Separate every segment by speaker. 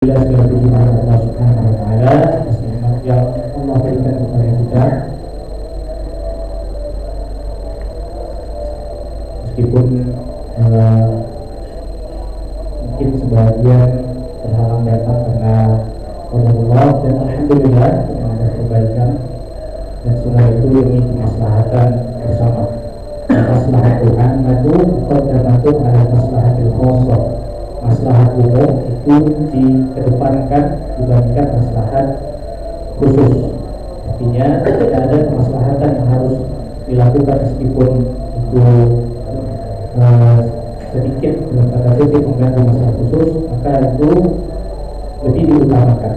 Speaker 1: Segala puji Allah Subhanahu wa taala atas nikmat yang Allah berikan kepada kita. Meskipun mungkin sebagian terhalang datang karena Allah, dan alhamdulillah yang ada kebaikan dan semua itu demi kemaslahatan bersama. Maslahatul ammatu muqaddamatun ala maslahatil khassah. Maslahat umum itu dikedepankan dibandingkan maslahat khusus. Artinya tidak ada kemaslahatan yang harus dilakukan meskipun itu sedikit dalam tanda kutip mengganggu masalah khusus, maka itu lebih diutamakan.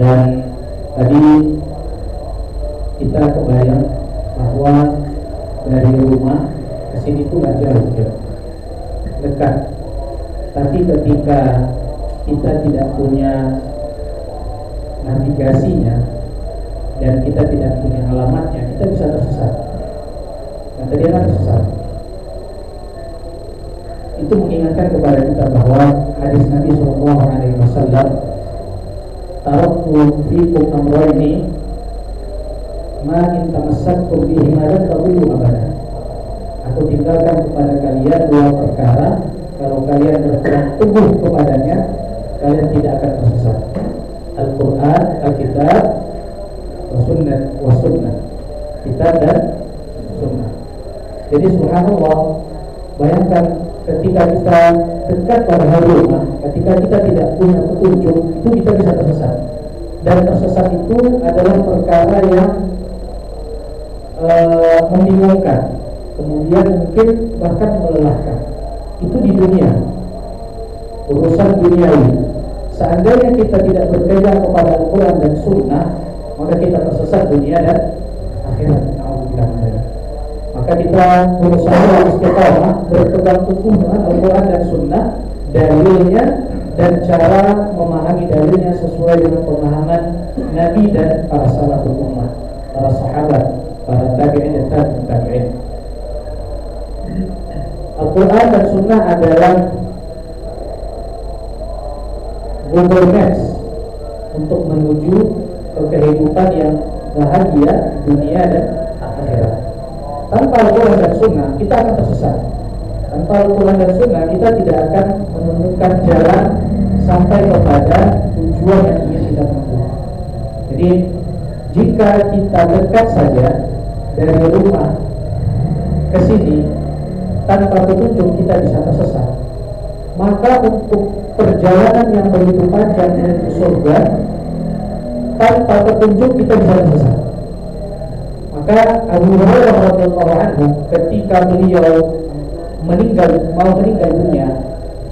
Speaker 1: Dan tadi kita kebayang bahwa dari rumah ke sini itu gak jauh ya, dekat. Tapi ketika kita tidak punya navigasinya dan kita tidak punya alamatnya, kita bisa tersesat. Dan tadi akan tersesat. Itu mengingatkan kepada kita bahwa hadis Nabi SAW, taraktu fikum amrayni ma in tamassaktum bihi ma lan tadillu abada. Aku tinggalkan kepada kalian dua perkara, kalau kalian berpegang teguh kepadanya, kalian tidak akan tersesat. Al-Quran, Al-Kitab, wa Sunnah. Kitab dan Sunnah. Jadi subhanallah, bayangkan ketika kita dekat pada hari rumah, ketika kita tidak punya petunjuk, itu kita bisa tersesat. Dan tersesat itu adalah perkara yang membingungkan, kemudian mungkin bahkan melelahkan. Itu di dunia, urusan duniawi. Seandainya kita tidak berpegang kepada Al-Quran dan Sunnah, maka kita tersesat dunia dan akhirat. Maka kita berusaha istiqamah, berpegang teguh dengan Al-Quran dan Sunnah, dalilnya dan cara memahami dalilnya sesuai dengan pemahaman Nabi dan para salaful ummah, para sahabat, para tabi'in dan tabi'in. Al-Quran dan Sunnah adalah Google Maps untuk menuju ke kehidupan yang bahagia dunia dan akhirat. Tanpa Al-Quran dan Sunnah kita akan tersesat. Tanpa Al-Quran dan Sunnah kita tidak akan menemukan jalan sampai kepada tujuan yang ingin kita tempuh. Jadi jika kita dekat saja dari rumah ke sini tanpa petunjuk, kita bisa tersesat. Maka untuk perjalanan yang begitu panjang menuju surga tanpa petunjuk, kita bisa tersesat. Maka Abu Hurairah radhiyallahu anhu ketika beliau mau meninggal dunia,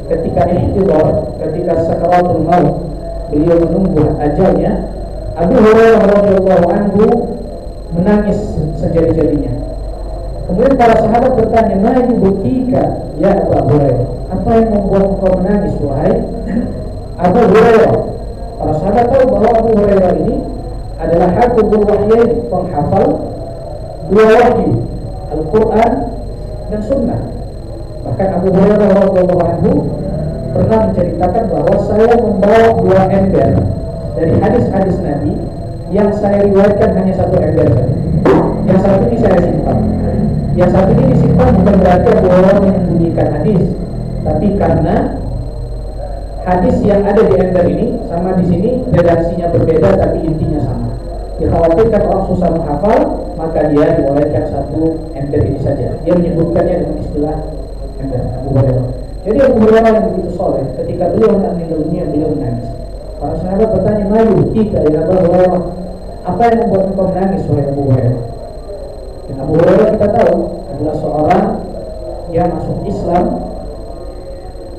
Speaker 1: ketika ihtidar, ketika sakaratul maut, beliau menunggu ajalnya, Abu Hurairah radhiyallahu anhu menangis sejadi-jadinya. Kemudian para sahabat bertanya, "Ma yubkika ya Abu Hurairah?" Apa yang membuat engkau menangis wahai Abu Hurairah? Para sahabat tahu bahwa Abu Hurairah ini adalah hafizul wahyain, penghafal dua wahyu, Al-Quran dan Sunnah. Bahkan Abu Hurairah radhiyallahu anhu pernah menceritakan bahwa saya membawa dua ember dari hadis-hadis Nabi yang saya riwayatkan hanya satu ember saja. Yang satu ini saya simpan. Yang satu ini disimpan bukan berarti Abu Hurairah menyembunyikan hadis, tapi karena hadis yang ada di ember ini sama di sini redaksinya berbeda tapi intinya sama. Dikhawatirkan orang susah menghafal, maka dia riwayatkan satu ember ini saja. Dia menyebutkannya dengan istilah ember Abu Hurairah. Jadi Abu Hurairah yang begitu soleh, ketika beliau meninggal dunia, beliau menangis. Para sahabat bertanya, "Mayu kita ya Abu Hurairah? Apa yang membuat engkau menangis wahai Abu Hurairah?" Dan Abu Hurairah kita tahu adalah seorang yang masuk Islam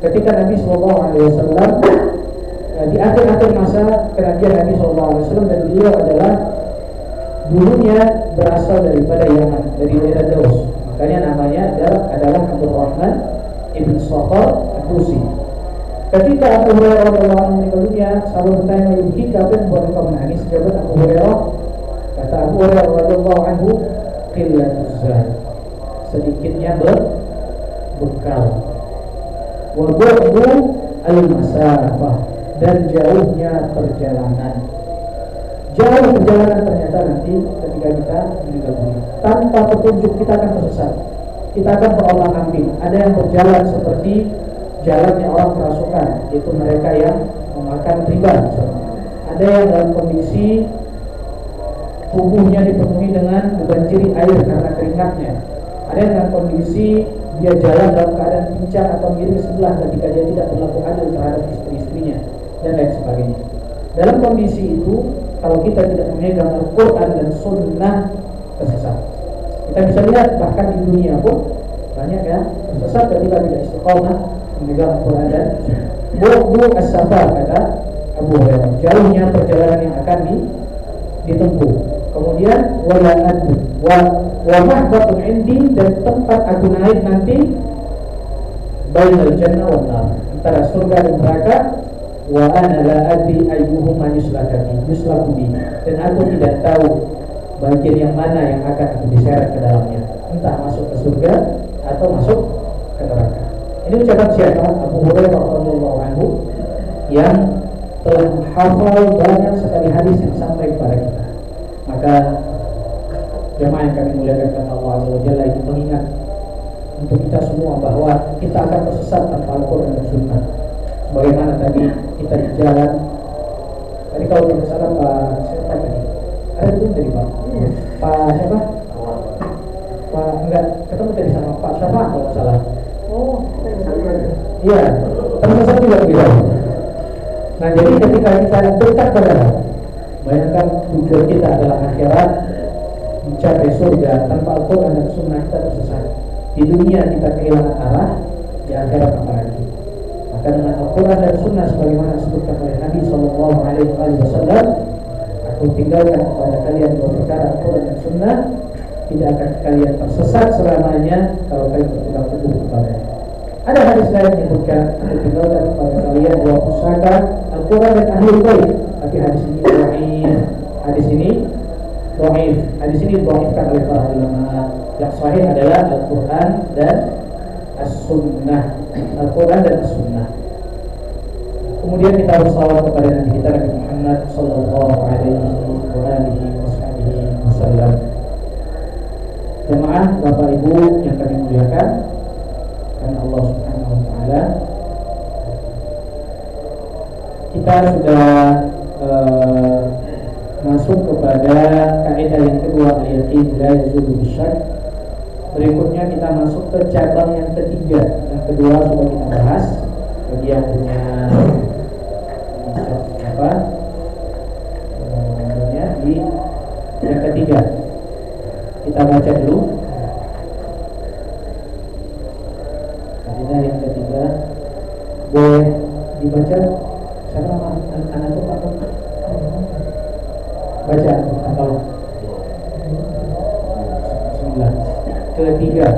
Speaker 1: ketika Nabi SAW di akhir-akhir masa kenabian Nabi SAW, dan beliau adalah dulunya berasal daripada Yaman, dari daerah Daus. Makanya namanya adalah Abdurrahman ibn Sakhar Ad-Dusi. Ketika Abu Hurairah radhiyallahu anhu meninggal dunia, sahabat bertanya, "Yubkika, apa yang membuat engkau menangis?" Jawab Abu Hurairah, kata Abu Hurairah radhiyallahu anhu, "Qillatuz zad." Sedikitnya bekal. Wa bu'du al-masafah, dan jauhnya perjalanan. Jauh perjalanan ternyata nanti ketika kita meninggal dunia. Tanpa petunjuk kita akan tersesat. Kita akan berombak-ambing. Ada yang berjalan seperti jalannya orang kerasukan, yaitu mereka yang memakan riba misalnya. Ada yang dalam kondisi tubuhnya dipenuhi dengan dibanjiri air karena keringatnya. Ada yang dalam kondisi dia jalan dalam keadaan pincang atau miring sebelah ketika dia tidak berlaku adil terhadap istri-istrinya dan lain sebagainya. Dalam kondisi itu, kalau kita tidak memegang Al-Quran dan Sunnah, tersesat. Kita bisa lihat bahkan di dunia pun banyak ya tersesat ketika tidak istiqomah memegang Al-Quran dan Sunnah. As-safar, kata Abu Hurairah, jauhnya perjalanan yang akan ditempuh. Kemudian wala adu wa mahbatun indi, dan tempat aku naik nanti bainal jannah wan nar, antara surga dan neraka. Wa ana la adri ayyuhuma yuslaku bi, dan aku tidak tahu bagian yang mana yang akan aku diseret ke dalamnya, entah masuk ke surga atau masuk ke neraka. Ini ucapan siapa? Abu Hurairah radhiyallahu anhu, yang telah hafal banyak sekali hadis yang sampai kepada kita. Maka jemaah yang kami muliakan karena Allah Azza wa Jalla, ini mengingat untuk kita semua bahwa kita akan tersesat tanpa Al-Quran dan Sunnah. Bagaimana tadi kita di jalan, tadi kalau tidak salah Pak siapa tadi? Ada itu tadi Pak? Pak siapa? Pak enggak ketemu tadi sama Pak siapa kalau tidak salah? Oh, iya, tersesat juga kita. Nah, jadi ketika kita dekat pada, bayangkan tujuan kita adalah akhirat, mencapai surga, tanpa Al-Quran dan Sunnah kita tersesat. Di dunia kita kehilangan arah, di akhirat apa lagi? Maka dengan Al-Quran dan Sunnah sebagaimana disebutkan oleh Nabi Sallallahu Alaihi Wasallam, aku tinggalkan kepada kalian dua perkara, Al-Quran dan Sunnah, tidak akan kalian tersesat selamanya kalau kalian berpegang teguh kepadanya. Ada hadis lain yang menyebutkan, aku tinggalkan kepada kalian dua pusaka, Al-Quran dan Ahlul Bait. Tapi hadis ini dhaif. Hadis ini dhaifkan oleh para ulama. Yang sahih adalah Al-Quran dan As-Sunnah. Al-Quran dan As-Sunnah. Kemudian kita harus salawat kepada Nabi kita Nabi Muhammad sallallahu alaihi wasallam. Jemaah Bapak Ibu yang kami muliakan karena Allah Subhanahu wa taala, kita sudah masuk kepada kaidah yang kedua, al-yaqin la yazulu bisyak. Berikutnya kita masuk ke cabang yang ketiga. Yang kedua sudah kita bahas. Bagi yang punya apa? Di yang ketiga kita baca dulu. Kaidah yang ketiga boleh dibaca. Siapa anak itu Pak? Baca atau Bismillah. Ketiga.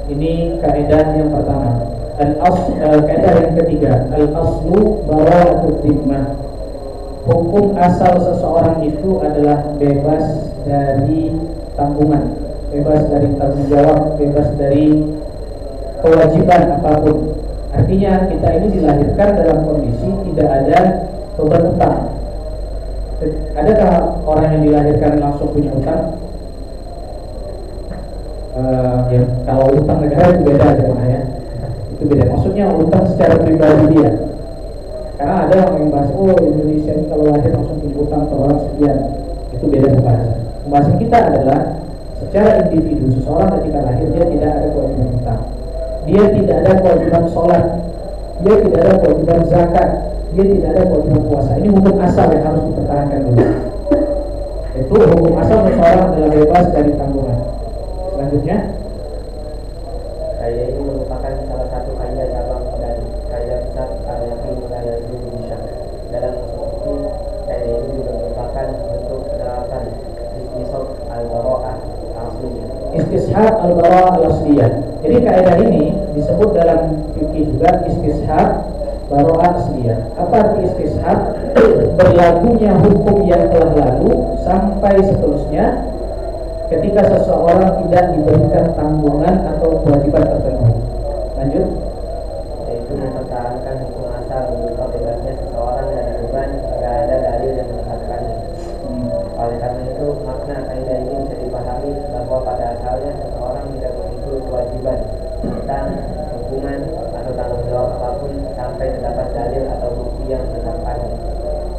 Speaker 1: Ini kaidah yang pertama. Kaidah yang ketiga, al-aslu bara'atud dhimmah. Hukum asal seseorang itu adalah bebas dari tanggungan, bebas dari tanggung jawab, bebas dari kewajiban apapun. Artinya kita ini dilahirkan dalam kondisi tidak ada beban utang. Adakah orang yang dilahirkan langsung punya utang? Ya, kalau utang negara itu beda ya. Itu beda. Maksudnya utang secara pribadi dia. Karena ada yang membahas, Indonesia ini kalau lahir langsung punya utang ke orang sekian. Itu beda pembahasan. Pembahasan kita adalah secara individu, seseorang ketika lahir dia tidak ada kewajiban utang. Dia tidak ada kewajiban sholat. Dia tidak ada kewajiban zakat. Dia tidak ada kewajiban puasa. Ini hukum asal yang harus dipertahankan dulu. Itu hukum asal seseorang adalah bebas dari tanggungan. Selanjutnya,
Speaker 2: kaidah ini merupakan salah satu kaidah cabang dan kaidah besar al-yaqin la yazulu bisyak. Dalam seperti kaidah ini juga merupakan bentuk penerapan istishab al-bara'ah al-asliyah.
Speaker 1: Istishab al-bara'ah al-asliyah. Jadi kaidah ini disebut dalam fikih juga istishab baro'ah asliyah. Apa arti istishab? Berlakunya hukum yang telah lalu sampai seterusnya ketika seseorang tidak diberikan tanggungan atau kewajiban tertentu. Lanjut.
Speaker 2: Yaitu mempertahankan hukum asal berupa bebasnya seseorang dari beban jika ada dalil yang mengatakannya. Oleh karena itu, makna kaidah ini bisa dipahami bahwa pada asalnya seseorang tidak memikul kewajiban tentang hukuman atau tanggung jawab apapun sampai terdapat dalil atau bukti yang menetapkannya.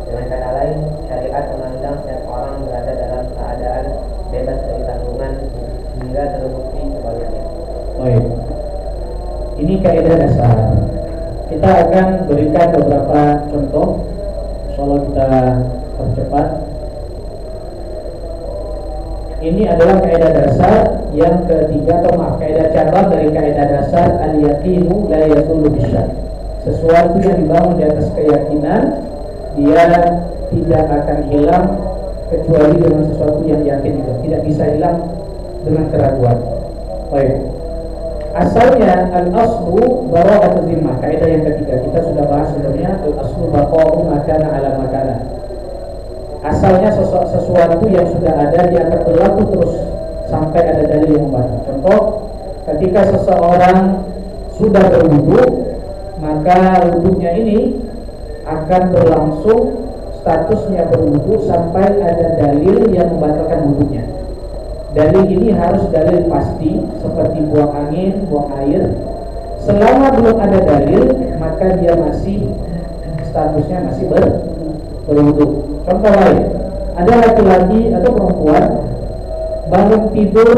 Speaker 2: Dengan kata lain, syariat memandang setiap orang berada dalam keadaan bebas dari tanggungan hingga terbukti sebaliknya.
Speaker 1: Baik. Ini kaidah dasar. Kita akan berikan beberapa contoh. Insyaallah kita percepat. Ini adalah kaidah dasar yang ketiga, atau maaf, kaidah cabang dari kaidah dasar al-yaqinu la yazulu bisyak. Sesuatu yang dibangun di atas keyakinan, dia tidak akan hilang kecuali dengan sesuatu yang yakin juga. Tidak bisa hilang dengan keraguan. Baik. Asalnya al-aslu bara'atu zimmah. Kaidah yang ketiga kita sudah bahas sebelumnya, al-aslu baqa'u makana ala makana. Asalnya sesuatu yang sudah ada dia akan berlaku terus sampai ada dalil yang membantu. Contoh, ketika seseorang sudah berwudu, maka wudunya ini akan berlangsung statusnya berwudu sampai ada dalil yang membatalkan wudunya. Dalil ini harus dalil pasti seperti buang angin, buang air. Selama belum ada dalil, maka dia masih statusnya masih berwudu. Contoh lain, ada laki-laki atau perempuan bangun tidur,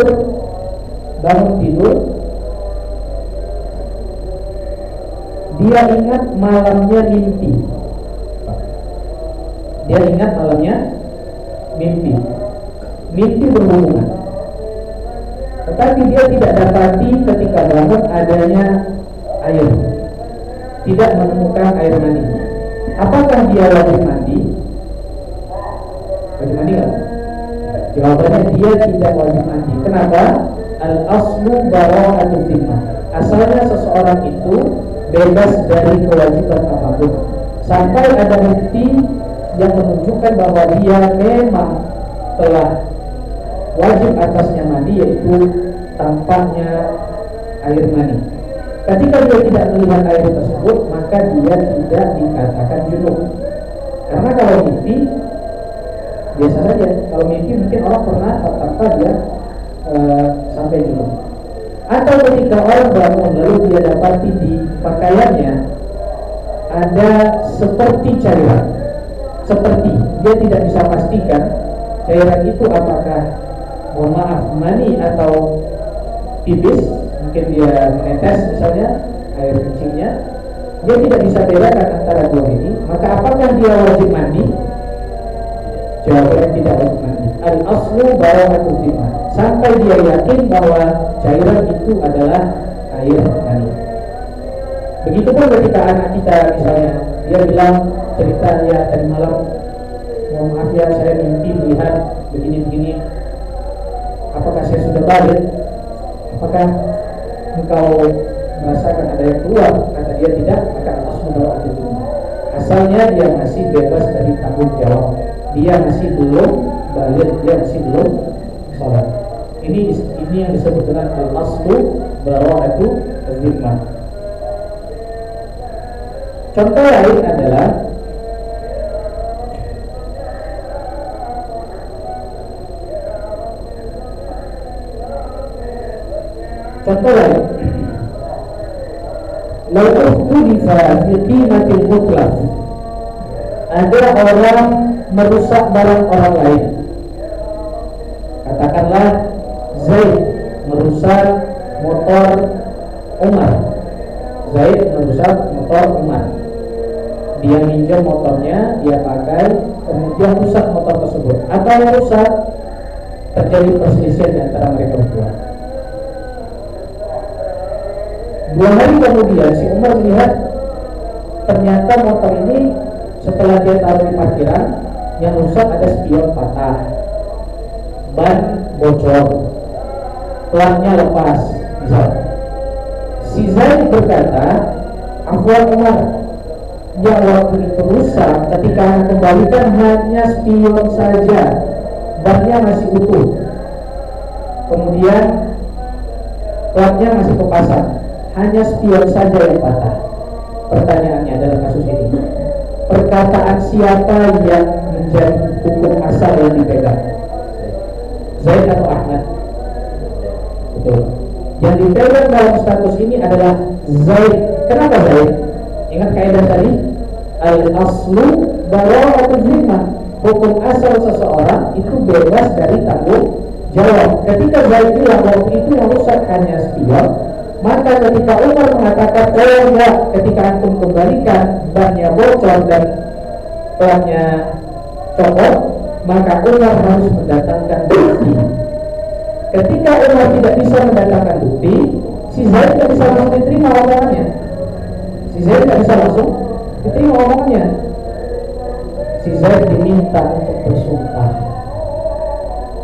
Speaker 1: dia ingat malamnya mimpi berhubungan. Tetapi dia tidak dapati ketika bangun adanya air, tidak menemukan air mani. Apakah dia wajib mandi? Wajib mandi nggak? Jawabannya dia tidak wajib mandi. Kenapa? Al-aslu bara'atu zimmah. Asalnya seseorang itu bebas dari kewajiban apapun sampai ada bukti yang menunjukkan bahwa dia memang telah wajib atasnya mandi, yaitu tampaknya air mani. Ketika dia tidak melihat air tersebut, maka dia tidak dikatakan junub. Karena kalau mimpi biasa saja. Kalau mimpi mungkin orang pernah tanpa dia sampai junub. Atau ketika orang bangun lalu dia dapati di pakaiannya ada seperti cairan, seperti dia tidak bisa pastikan cairan itu apakah, mohon maaf, mani atau pipis, mungkin dia menetes misalnya air kencingnya, dia tidak bisa bedakan antara dua ini, maka apakah dia wajib mandi? Jawabannya tidak wajib mandi. Al-aslu bara'atu zimmah. Sampai dia yakin bahwa cairan itu adalah air mani. Begitupun ketika anak kita misalnya dia bilang, cerita ya tadi malam, mohon maaf ya saya mimpi melihat begini-begini. Apakah saya sudah balik? Apakah engkau merasakan ada yang keluar? Kata dia tidak, maka al-aslu bara'atu zimmah. Asalnya dia masih bebas dari tanggung jawab. Dia masih belum balik, dia masih belum sholat. Ini yang disebut dengan al-aslu bara'atu zimmah. Contoh lain adalah lau ukhtulifa fi qimatil mutlaq. Ada orang merusak barang orang lain. Katakanlah Zaid merusak motor Umar. Dia minjam motornya, dia pakai, kemudian rusak motor tersebut. Atau yang rusak, terjadi perselisihan di antara mereka berdua. 2 hari kemudian si Umar melihat ternyata motor ini setelah dia taruh di parkiran, yang rusak ada spion patah, ban bocor, pelaknya lepas, misal. Si Zaid berkata, Afwan Umar, yang waktu itu rusak ketika Anda kembalikan hanya spion saja, bannya masih utuh, kemudian platnya masih kepasang, hanya spion saja yang patah. Pertanyaannya dalam kasus ini, perkataan siapa yang menjadi hukum asal yang dipegang? Zaid atau Ahmad? Betul. Yang dipegang dalam status ini adalah Zaid. Kenapa Zaid? Ingat kaidah tadi, al-aslu bara'atul zimmah. Hukum asal seseorang itu bebas dari tanggung jawab. Ketika Zaid bilang waktu itu yang rusak hanya spion, maka ketika Umar mengatakan, oh enggak, ketika antum kembalikan bannya bocor dan pelannya copot, maka Umar harus mendatangkan bukti. Ketika Umar tidak bisa mendatangkan bukti, si Zaid tidak bisa langsung diterima omongannya. Si Zaid tidak bisa langsung diterima omongannya. Si Zaid diminta untuk bersumpah.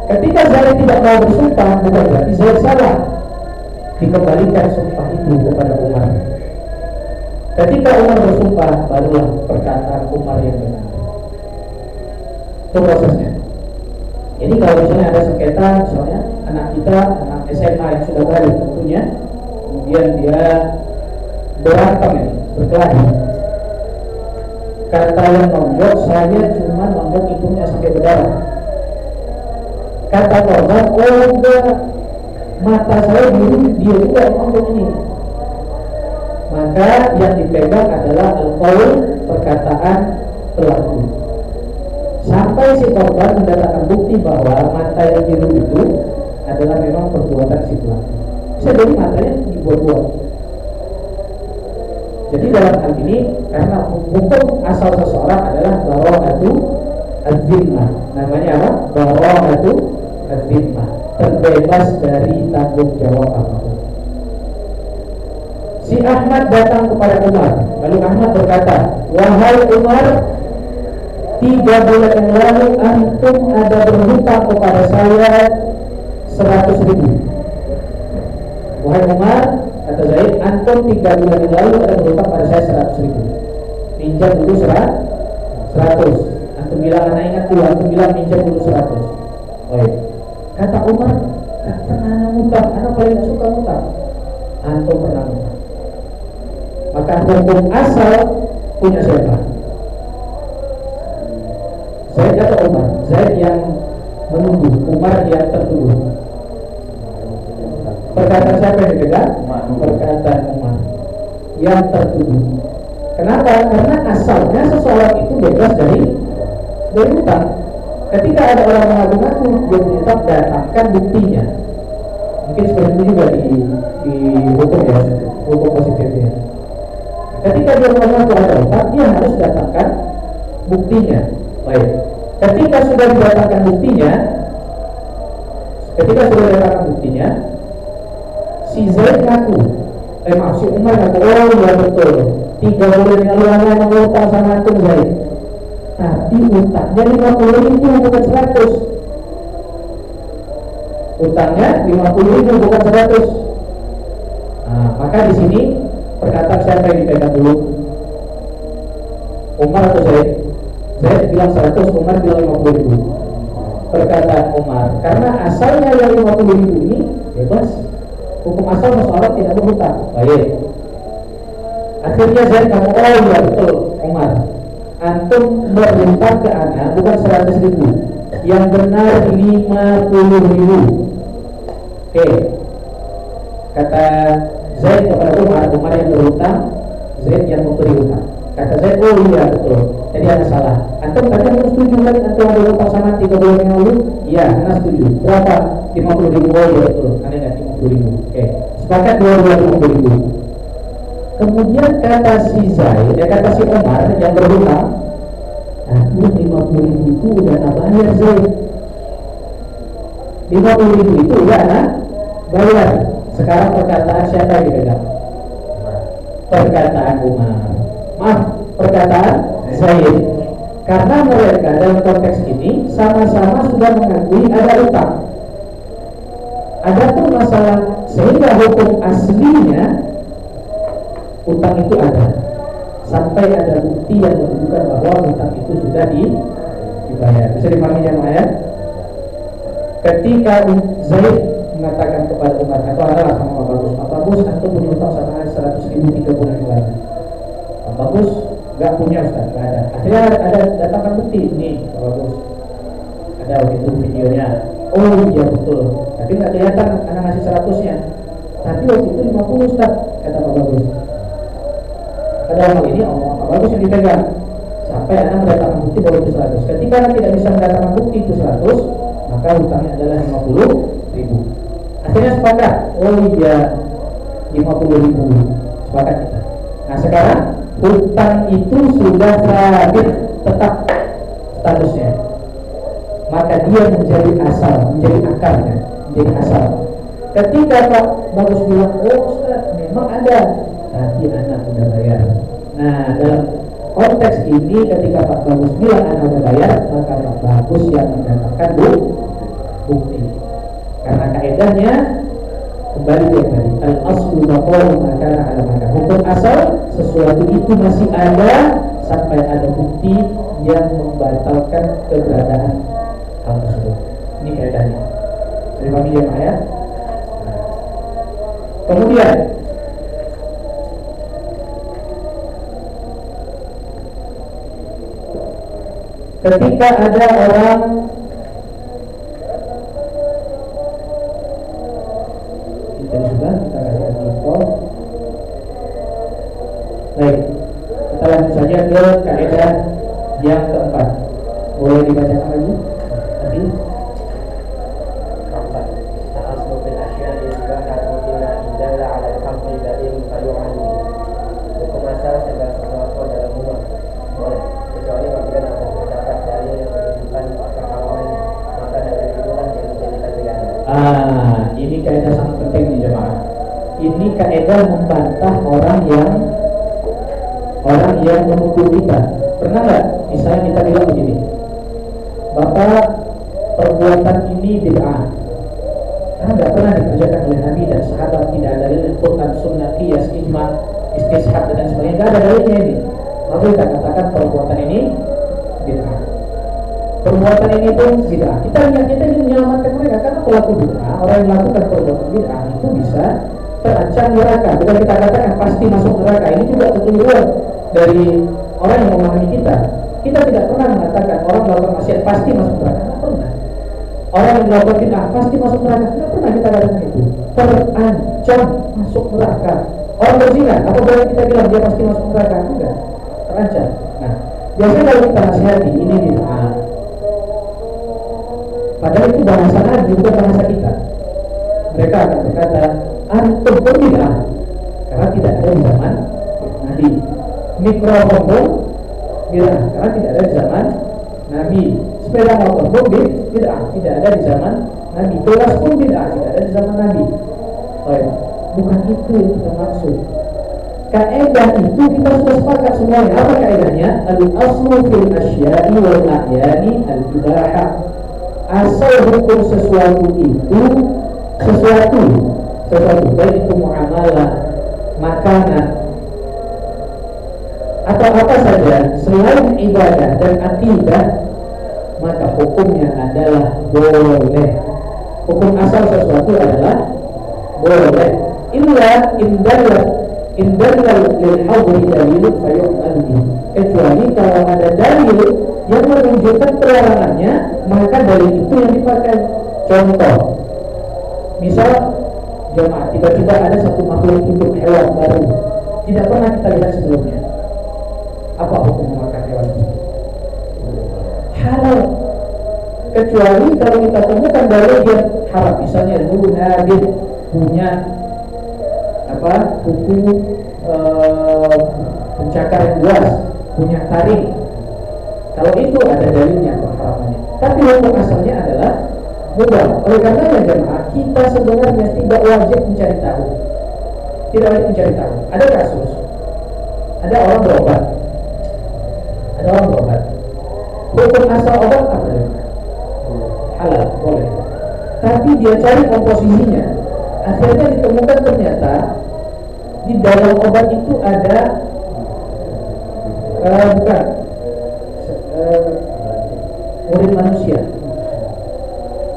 Speaker 1: Ketika Zaid tidak mau bersumpah, bukan berarti Zaid salah. Dikembalikan sumpah itu kepada Umar. Ketika Umar bersumpah, barulah perkataan Umar yang benar. Itu prosesnya. Ini kalau misalnya ada sengketa, misalnya anak kita, anak SMA yang sudah balik tentunya, kemudian dia berantem ini, berkelahi. Kata yang nonjok, saya cuma nonjok hidungnya sampai berdarah. Kata korban, oh enggak, mata saya biru, dia juga nonjok ini. Maka yang dipegang adalah al-qaul, perkataan pelaku. Sampai si korban mendatangkan bukti bahwa mata yang biru itu adalah memang perbuatan si pelaku. Bisa jadi matanya dibuat-buat. Jadi dalam hal ini, karena hukum asal seseorang adalah bara'atu az-zimmah. Namanya apa? Bara'atu az-zimmah, terbebas dari tanggung jawab apapun. Si Ahmad datang kepada Umar, lalu Ahmad berkata, wahai Umar, 3 bulan yang lalu antum ada berhutang kepada saya 100.000. Wahai Umar, kata Zaid, antum 3 bulan yang lalu ada berhutang pada saya 100.000. Pinjam dulu 100. Antum bilang, anak ingat dulu, antum bilang pinjam dulu 100. Oh iya. Kata Umar, tak pernah ngutang, anak paling suka ngutang. Antum pernah ngutang. Maka hukum asal punya siapa? Zaid atau Umar? Zaid yang menuduh, Umar yang tertuduh. Perkataan siapa yang dipegang? Perkataan Umar yang tertuduh. Kenapa? Karena asalnya seseorang itu bebas dari hutang. Ketika ada orang mengaku-ngaku dia punya hutang, datangkan buktinya. Mungkin seperti itu juga di hukum ya, hukum positifnya. Ketika dia mengaku ada hutang, dia harus datangkan buktinya. Baik. Ketika sudah didatangkan buktinya, si Zaid ngaku, si Umar ngaku, oh ya betul, 3 bulan yang lalu ana mengutang sama antum Zaid. Tapi utangnya 50.000 bukan 100. Utangnya 50.000 bukan 100. Nah, maka di sini perkataan siapa yang dipegang dulu? Umar atau Zaid? Zaid bilang 100, Umar bilang 50.000. Perkataan Umar, karena asalnya yang 50.000 ini bebas. Hukum asal seseorang tidak berhutang. Baik. Akhirnya Zaid kamu, oh iya betul Umar, antum berhutang ke ana bukan 100.000, yang benar 50.000. Oke. Kata Zaid kepada Umar yang berhutang, Zaid yang memberi hutang. Kata Zaid, oh iya betul, jadi ada salah. Antum tadi harus setuju kan antum ada hutang sama 3 bulan yang lalu? Iya, ana setuju. Berapa? 50.000. Oh iya betul, ana ingat 50.000. Oke, sepakat 50.000. Kemudian kata si Zaid, kata si Umar yang berhutang, aduh 50.000 itu udah ana bayar Zaid. 50.000 itu udah ana bayar. Sekarang perkataan siapa yang dipegang? Perkataan Umar. Maaf, perkataan Zaid. Karena mereka dalam konteks ini sama-sama sudah mengakui ada utang. Adapun masalah sehingga hukum aslinya utang itu ada, sampai ada bukti yang menunjukkan bahwa utang itu sudah dibayar. Bisa dipahami jemaah ya? Ketika Zaid mengatakan kepada Umar, atau adalah sama Pak Bagus, antum punya utang sama 100.000 3 bulan yang lalu. Pak Bagus nggak punya, Ustaz, nggak ada. Akhirnya ada datangkan bukti, nih Pak Bagus, ada waktu itu videonya. Oh iya betul, tapi nggak kelihatan anak ngasih 100-nya. Tapi waktu itu 50, Ustaz, kata Pak Bagus. Pada hal ini Pak Bagus yang dipegang sampai anak mendatangkan bukti bahwa itu 100. Ketika anak tidak bisa mendatangkan bukti itu 100, maka hutangnya adalah 50.000. Akhirnya sepakat, oh iya 50.000, sepakat kita. Nah sekarang hutang itu sudah sabit, tetap statusnya, maka dia menjadi asal, menjadi akarnya, menjadi asal. Ketika Pak Bagus bilang, oh Ustaz memang ada, tapi anak sudah bayar. Nah dalam konteks ini ketika Pak Bagus bilang anak sudah bayar, maka Pak Bagus yang mendapatkan bukti. Karena kaedahnya kembali ke tadi, al-aslu baqa'u ma kana 'ala ma kana. Hukum asal sesuatu itu masih ada sampai ada bukti yang membatalkan keberadaan hal tersebut. Ini kaedahnya. Terima kasih ya, ya. Kemudian ketika ada orang kita kasih contoh. Baik, kita lanjut saja ke kaidah yang keempat. Boleh dibacakan lagi? Tadi
Speaker 2: keempat, al-aslu fil asya'i ibahatu illa idalla 'ala al-hamdi dalil fayu'an. Hukum asal segala sesuatu adalah mubah, boleh, kecuali apabila terdapat dalil yang menunjukkan keharamannya, maka dalil itulah yang menjadikan pilihan.
Speaker 1: Ini kaidah sangat penting nih jemaah. Ini kaidah membantah orang yang menuduh kita. Pernah nggak misalnya kita bilang begini, Bapak perbuatan ini bid'ah, karena nggak pernah dikerjakan oleh Nabi dan sahabat, tidak ada dalil Quran, Sunnah, Qiyas, Ijma, Istishab dan sebagainya, nggak ada dalilnya ini. Maka kita katakan perbuatan ini bid'ah. Perbuatan ini pun bid'ah. Kita ingin menyelamatkan mereka karena pelaku bid'ah, orang yang melakukan perbuatan bid'ah itu bisa terancam neraka. Bukan kita katakan pasti masuk neraka. Ini juga kekeliruan dari orang yang memahami kita. Kita tidak pernah mengatakan orang melakukan maksiat pasti masuk neraka. Tidak pernah. Orang yang melakukan bid'ah pasti masuk neraka. Tidak pernah kita katakan itu. Terancam masuk neraka. Orang berzina, apa boleh kita bilang dia pasti masuk neraka? Tidak. Terancam. Nah, biasanya kalau kita nasihati ini bid'ah, padahal itu bahasa Nabi, bukan bahasa kita. Mereka akan berkata, antum pun bid'ah, karena tidak ada di zaman Nabi. Mikrofon pun bid'ah, karena tidak ada di zaman Nabi. Sepeda motor pun bid'ah, tidak ada di zaman Nabi. Kelas pun bid'ah, tidak ada di zaman Nabi. Bukan itu yang kita maksud. Kaidah itu kita sudah sepakat semuanya. Apa kaidahnya? Al-aslu fil asya'i wal a'yani al-ibahah. Asal hukum sesuatu itu sesuatu baik itu muamalah, makanan atau apa saja selain ibadah dan akidah, maka hukumnya adalah boleh. Hukum asal sesuatu adalah boleh. Illa indallal lil hadri dalil fayu'malu bihi. Kecuali kalau ada dalil yang menunjukkan pelarangannya, maka dalil itu yang dipakai. Contoh, misal jemaah tiba-tiba ada satu makhluk hidup hewan baru, tidak pernah kita lihat sebelumnya. Apa hukum memakan hewan itu? Halal. Kecuali kalau kita temukan dalil yang haram, misalnya Nabi punya buku pencakar yang luas, punya taring. Kalau itu ada dalilnya keharamannya. Tapi hukum asalnya adalah mubah. Oleh karenanya jemaah, kita sebenarnya tidak wajib mencari tahu. Tidak wajib mencari tahu. Ada kasus, ada orang berobat. Hukum asal obat apa? Halal, boleh. Tapi dia cari komposisinya. Akhirnya ditemukan ternyata di dalam obat itu ada bukan urin manusia,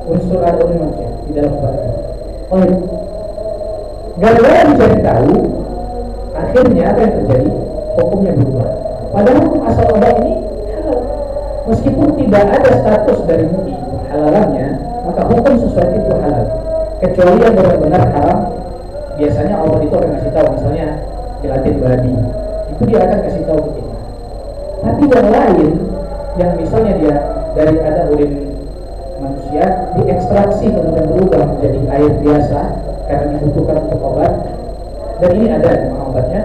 Speaker 1: unsur ada urin manusia di dalam obat itu. Oh iya. Gara-gara dicari tahu, akhirnya apa yang terjadi? Hukumnya berubah. Padahal hukum asal obat ini halal. Meskipun tidak ada status dari MUI halalannya, maka hukum sesuatu itu halal. Kecuali yang benar-benar haram, biasanya obat itu akan kasih tahu, misalnya gelatin babi, itu dia akan kasih tahu ke kita. Tapi yang lain, yang misalnya dia dari ada urin manusia diekstraksi kemudian berubah menjadi air biasa karena dibutuhkan untuk obat, dan ini ada memang obatnya.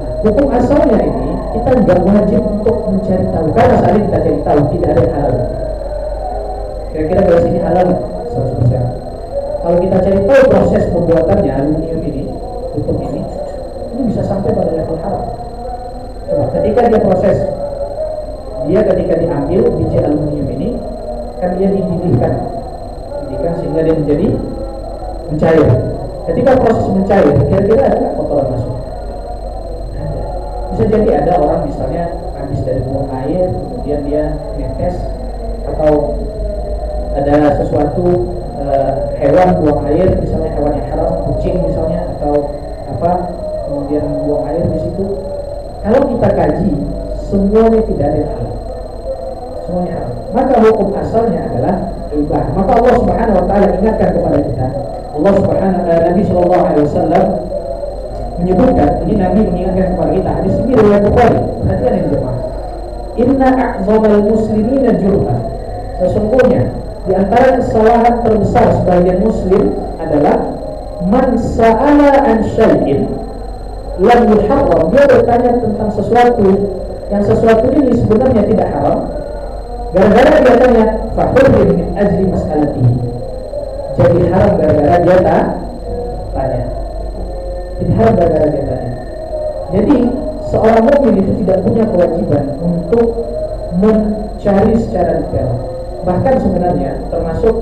Speaker 1: Nah, hukum asalnya ini kita nggak wajib untuk mencari tahu, karena saat ini kita cari tahu tidak ada yang halal. Kira-kira dari sini halal 100%. Kalau kita cari tahu proses pembuatannya aluminium ini, tutup ini bisa sampai pada level haram. Coba ketika dia proses, ketika diambil biji aluminium ini, kan dia dididihkan sehingga dia menjadi mencair. Ketika proses mencair, kira-kira ada nggak kotoran masuk? Ada. Bisa jadi ada orang misalnya habis dari buang air, kemudian dia netes, atau ada sesuatu hewan buang air, misalnya hewan yang haram, kucing misalnya, atau apa, kemudian buang air di situ. Kalau kita kaji, semuanya tidak ada yang halal, semuanya halal. Maka hukum asalnya adalah ibah. Maka Allah Subhanahu Wa Taala ingatkan kepada kita. Allah Subhanahu Nabi Sallallahu Alaihi Wasallam menyebutkan, ini Nabi mengingatkan kepada kita. Hadis ini riwayat Bukhari. Perhatikan ini jemaah. Inna a'zamal muslimina jurhan. Sesungguhnya di antara kesalahan terbesar sebagian muslim adalah man sa'ala an syai'in lam yuharram. Dia bertanya tentang sesuatu yang sesuatu ini sebenarnya tidak haram, gara-gara dia tanya fahurrim min ajli mas'alatihi, jadi haram gara-gara dia tanya. Jadi haram gara-gara dia tanya. Jadi seorang mukmin itu tidak punya kewajiban untuk mencari secara detail. Bahkan sebenarnya termasuk,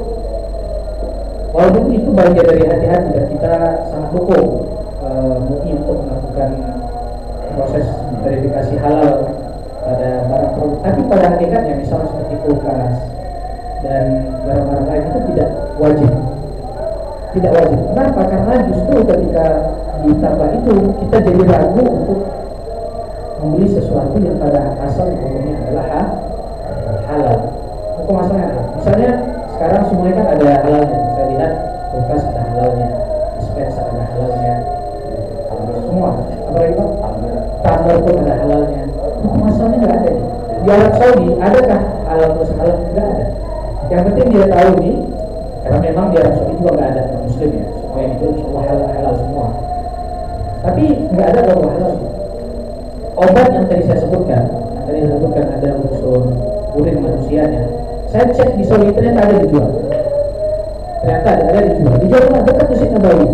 Speaker 1: walaupun itu bagian dari hati-hati dan kita sangat dukung MUI untuk melakukan proses verifikasi halal pada barang produk, tapi pada hakikatnya misalnya seperti kulkas dan barang-barang lain itu tidak wajib. Kenapa? Karena justru ketika ditambah itu kita jadi ragu untuk membeli sesuatu yang pada asal hukumnya adalah halal. Hukum asalnya adalah, misalnya sekarang semuanya kan ada halalnya. Saya lihat kulkas ada halalnya, dispenser ada halalnya, semua. Apalagi Pak? Tumbler pun ada halalnya. Hukum asalnya nggak ada nih. Di Arab Saudi adakah halal plus halal? Nggak ada. Yang penting dia tahu nih, karena memang di Arab Saudi juga nggak ada muslim ya. Semua yang itu semua halal semua. Tapi nggak ada logo halal. Obat yang tadi saya sebutkan, ada unsur urin manusianya. Saya cek di Saudi ternyata ada dijual. Dijual cuma dekat Masjid Nabawi.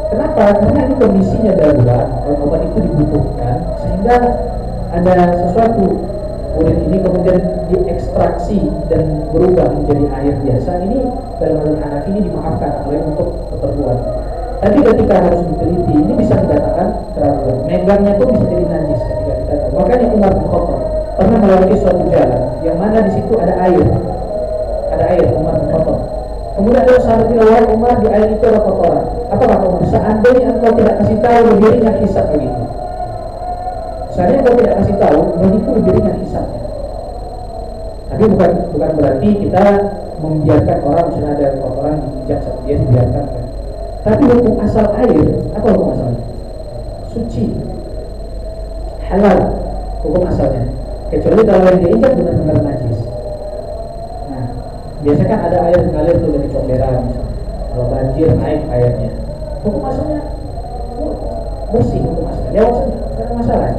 Speaker 1: Kenapa? Karena ini kondisinya darurat, obat itu dibutuhkan, sehingga ada sesuatu urin ini kemudian diekstraksi dan berubah menjadi air biasa. Ini dalam mazhab Hanafi ini dimaafkan oleh untuk keperluan. Tapi ketika harus diteliti, ini bisa mendatangkan keraguan. Megangnya pun bisa jadi najis ketika kita tahu. Makanya Umar bin Khattab pernah melewati suatu jalan yang mana di situ ada air. Umar bin Khattab. Kemudian ada sahabat bilang, Umar, di air itu ada kotoran. Apa kata Umar? Seandainya engkau tidak kasih tahu, lebih ringan hisab begitu. Seandainya engkau tidak kasih tahu, begitu lebih ringan hisabnya. Tapi bukan berarti kita membiarkan orang misalnya ada kotoran diinjak sama dia dibiarkan. Tapi hukum asal air, apa hukum asalnya? Suci, halal hukum asalnya. Kecuali kalau yang diinjak benar-benar najis. Nah, biasanya kan ada air mengalir tuh dari comberan misalnya. Kalau banjir naik airnya, hukum asalnya bersih, hukum asalnya lewat saja, tidak ada masalah.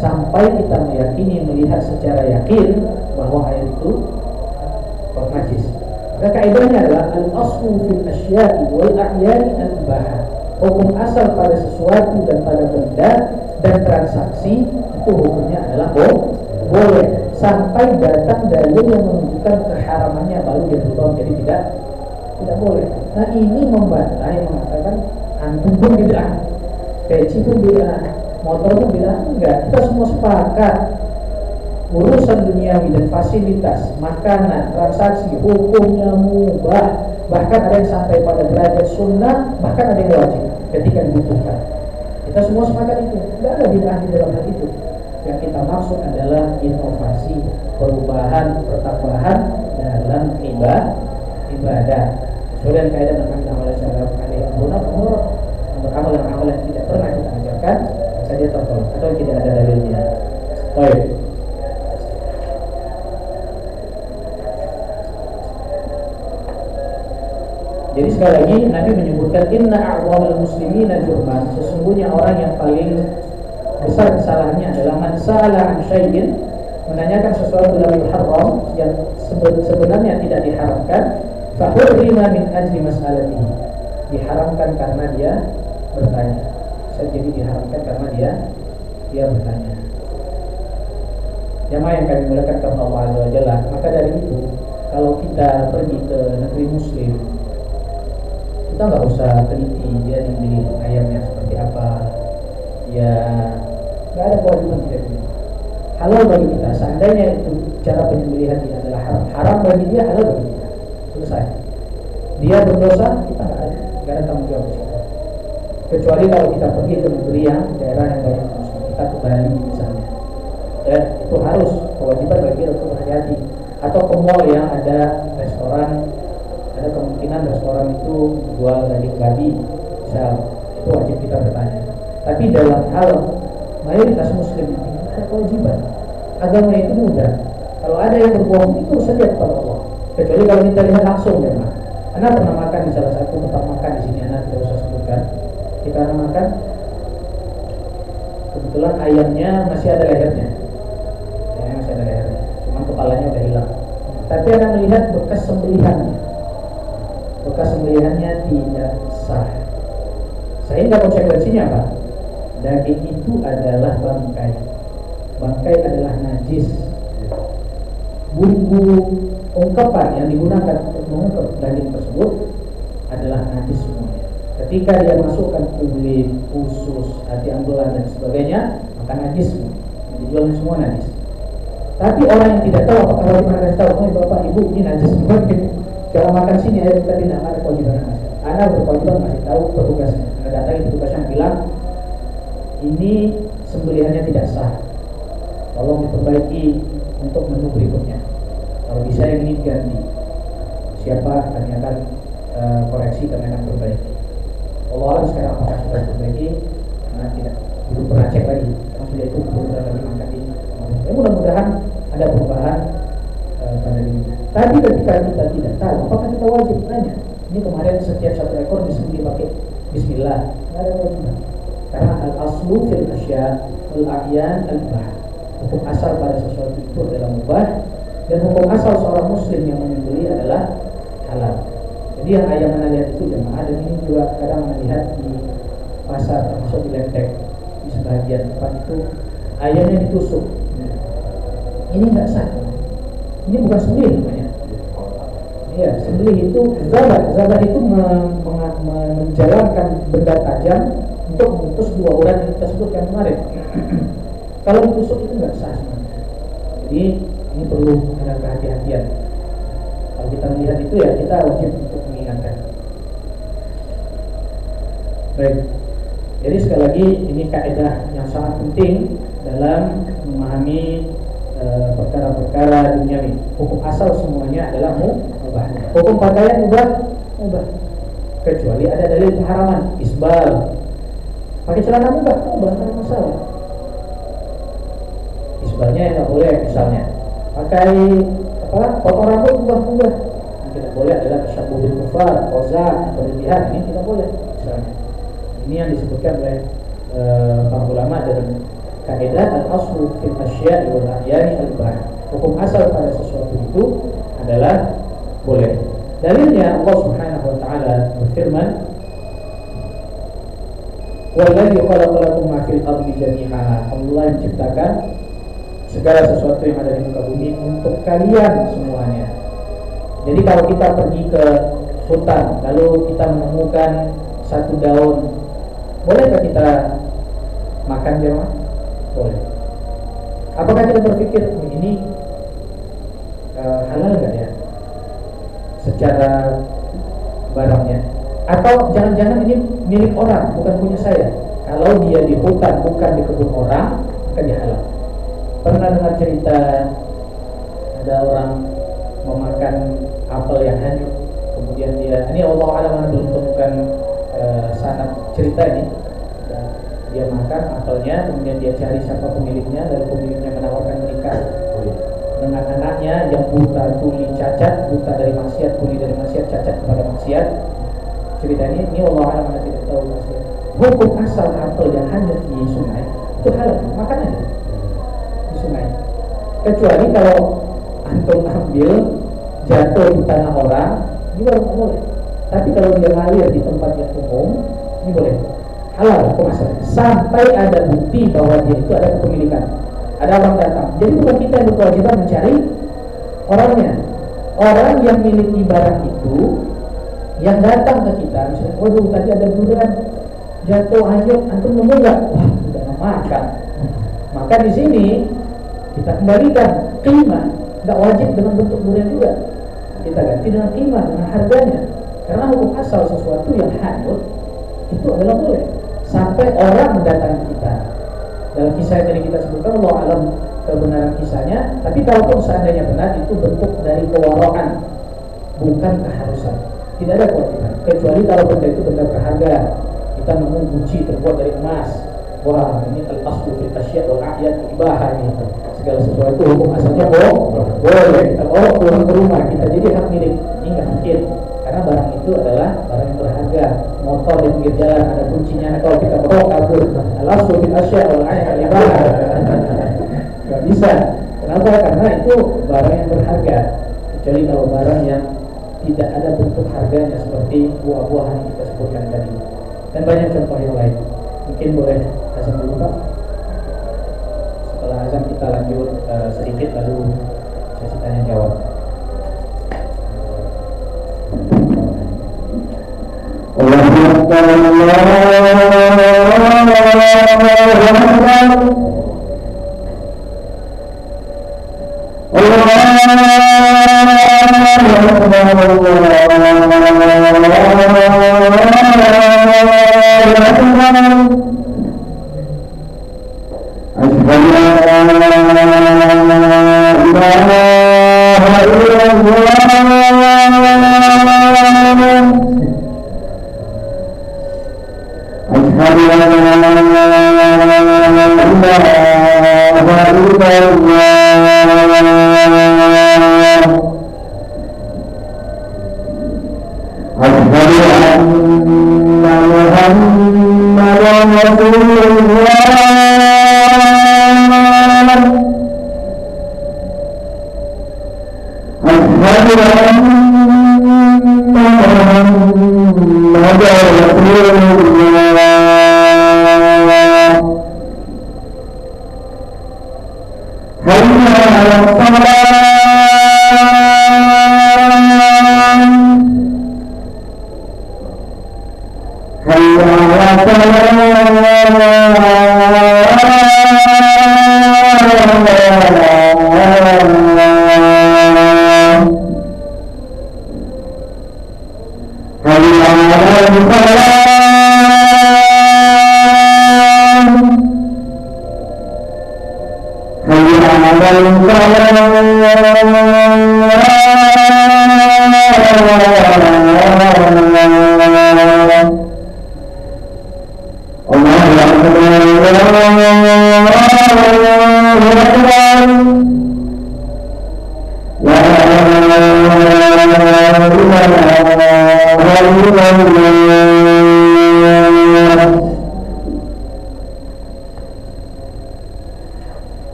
Speaker 1: Sampai kita meyakini, melihat secara yakin bahwa air itu najis. Maka kaidahnya adalah al-aslu fil asya'i wal a'yani al-ibaha. Hukum asal pada sesuatu dan pada benda dan transaksi itu hukumnya adalah boleh, sampai datang dalil yang menunjukkan keharamannya baru dia berubah menjadi tidak boleh. Nah, ini membantah yang mengatakan antum pun bid'ah, peci pun bid'ah, motor pun bid'ah. Enggak, kita semua sepakat urusan duniawi dan fasilitas, makanan, transaksi, hukumnya mubah. Bahkan ada yang sampai pada derajat sunnah, bahkan ada yang wajib ketika dibutuhkan. Kita semua sepakat itu, tidak ada bid'ah di dalam hal itu. Yang kita maksud adalah inovasi, perubahan, pertambahan dalam ibadah. Sesuai dengan kaidah Nabi Muhammad SAW, beramal dengan amal yang tidak pernah kita ajarkan, saja tertolak atau tidak ada dalilnya. Baik. Jadi sekali lagi Nabi menyebutkan inna a'dhamul muslimina jurman, sesungguhnya orang yang paling besar kesalahannya adalah man sa'ala an syai'in, menanyakan sesuatu yang haram yang sebenarnya tidak diharamkan, fa hurrima min ajli mas'alatihi, diharamkan karena dia bertanya. Jadi diharamkan karena dia bertanya. Jamaah yang kami muliakan kepada Allah Azza wa Jalla, maka dari itu kalau kita pergi ke negeri muslim, kita nggak usah teliti dia dibeli ayamnya seperti apa, ya nggak ada kewajiban tidak ini. Halal bagi kita, seandainya itu cara penyembelihan dia adalah haram bagi dia, halal bagi kita. Selesai. Dia berdosa, kita nggak ada tanggung jawab. Kecuali kalau kita pergi ke negeri yang daerah yang banyak muslim, kita ke Bali misalnya, ya itu harus kewajiban bagi kita untuk berhati-hati. Atau ke mall yang ada restoran, ada kemungkinan restoran itu jual daging babi, misal, itu wajib kita bertanya. Tapi dalam hal mayoritas muslim ini ada kewajiban. Agama itu mudah. Kalau ada yang berbohong itu saja kepada Allah. Kecuali kalau kita lihat langsung memang. Anda pernah makan di salah satu tempat makan di sini, Anda tidak usah sebutkan. Kita makan, kebetulan ayamnya masih ada lehernya, masih ada lehernya, cuma kepalanya udah hilang. Tapi Anda melihat bekas sembelihannya, tidak sah. Sehingga konsekuensinya apa? Daging itu adalah bangkai. Bangkai adalah najis. Bumbu ungkapan yang digunakan untuk mengungkap daging tersebut adalah najis semuanya. Ketika dia masukkan kulit, usus, hati ambelan dan sebagainya, maka najis semua. Dijualnya semua najis. Tapi orang yang tidak tahu, apakah wajib mereka tahu, oh bapak ibu ini najis semua. Kalau makan sini air kita tidak ada kewajiban masih. Anda berkewajiban masih tahu petugasnya. Anda datangi petugasnya bilang ini sembelihannya tidak sah. Tolong diperbaiki untuk menu berikutnya. Kalau bisa yang ini ganti. Siapa kami akan koreksi, kami akan perbaiki. Allah alam sekarang apakah sudah diperbaiki? Karena tidak belum pernah cek lagi. Karena sudah itu belum pernah lagi mangkat ini. Mudah-mudahan ada perubahan pada diri. Tapi ketika kita tidak tahu, apakah kita wajib tanya? Ini kemarin setiap satu ekor disembelih pakai Bismillah, nggak ada kewajiban. Karena al-aslu fil asya al-a'yan al-mubah. Hukum asal pada sesuatu itu adalah mubah, dan hukum asal seorang muslim yang menyembelih adalah halal. Jadi yang ayam mana lihat itu jemaah, dan ini juga kadang melihat di pasar, termasuk di Lenteng, di sebagian tempat itu ayamnya ditusuk. Ini nggak sah. Ini bukan sembelih namanya. Ya, sembelih itu zabah. Zabah itu menjalankan benda tajam untuk memutus dua urat yang kita sebutkan kemarin. Kalau ditusuk itu nggak sah sebenarnya. Jadi ini perlu ada kehati-hatian. Kalau kita melihat itu ya kita wajib untuk mengingatkan. Baik. Jadi sekali lagi ini kaidah yang sangat penting dalam memahami perkara-perkara duniawi. Hukum asal semuanya adalah mubah. Hukum pakaian mubah. Kecuali ada dalil keharaman, isbal. Pakai celana mubah, tidak ada masalah. Isbalnya yang tidak boleh, misalnya pakai potong rambut mubah. Yang tidak boleh adalah tasyabuh bil kufar, qazah, berlebihan. Ini tidak boleh, misalnya. Ini yang disebutkan oleh para ulama dalam kaidah al-aslu fil asya'i wal a'yani al-bah. Hukum asal pada sesuatu itu adalah boleh. Dalilnya Allah Subhanahu wa taala berfirman, "Walladzi khalaqa lakum ma fil ardi jami'a." Allah yang menciptakan segala sesuatu yang ada di muka bumi untuk kalian semuanya. Jadi kalau kita pergi ke hutan lalu kita menemukan satu daun, bolehkah kita makan jemaah? Boleh. Apakah kita berpikir ini halal nggak ya secara barangnya? Atau jangan-jangan ini milik orang, bukan punya saya? Kalau dia di hutan, bukan di kebun orang, maka dia halal. Pernah dengar cerita ada orang memakan apel yang hanyut, kemudian ini Allah alam belum temukan sanad cerita ini. Dia makan apelnya, kemudian dia cari siapa pemiliknya, lalu pemiliknya menawarkan menikah dengan anaknya yang buta, tuli, cacat, buta dari maksiat, tuli dari maksiat, cacat kepada maksiat. Cerita ini Allah alam tidak tahu maksudnya. Hukum asal apel yang hanyut di sungai itu halal, makan aja di sungai. Kecuali kalau antum ambil jatuh di tanah orang, ini baru boleh. Tapi kalau dia ngalir di tempat yang umum, ini boleh. Halal hukum asal. Sampai ada bukti bahwa dia itu ada kepemilikan. Ada orang datang. Jadi bukan kita yang berkewajiban mencari orangnya. Orang yang miliki barang itu yang datang ke kita, misalnya, waduh tadi ada durian jatuh hanyut, antum nemu nggak? Wah, udah makan. Maka di sini kita kembalikan qimah, nggak wajib dengan bentuk durian juga. Kita ganti dengan qimah, dengan harganya. Karena hukum asal sesuatu yang hanyut itu adalah boleh sampai orang mendatangi kita. Dalam kisah yang tadi kita sebutkan, Allah alam kebenaran kisahnya. Tapi kalaupun seandainya benar, itu bentuk dari kewaraan, bukan keharusan. Tidak ada kewajiban, kecuali kalau benda itu benda berharga. Kita nemu guci terbuat dari emas, wah ini al-aslu fil asya' wal a'yad ibahah ini. Segala sesuatu hukum asalnya boleh. Kalau orang pulang ke rumah kita jadi hak milik, ini nggak mungkin. Karena barang itu adalah barang yang berharga. Motor di pinggir jalan ada kuncinya, kalau kita bawa kabur, al-aslu fil asya' wal a'yad ibahah. Nggak bisa. Kenapa? Karena itu barang yang berharga. Kecuali kalau barang yang tidak ada bentuk harganya seperti buah-buahan yang kita sebutkan tadi, dan banyak contoh yang lain. Mungkin boleh azan dulu Pak. Setelah azan kita lanjut sedikit, lalu sesi tanya jawab.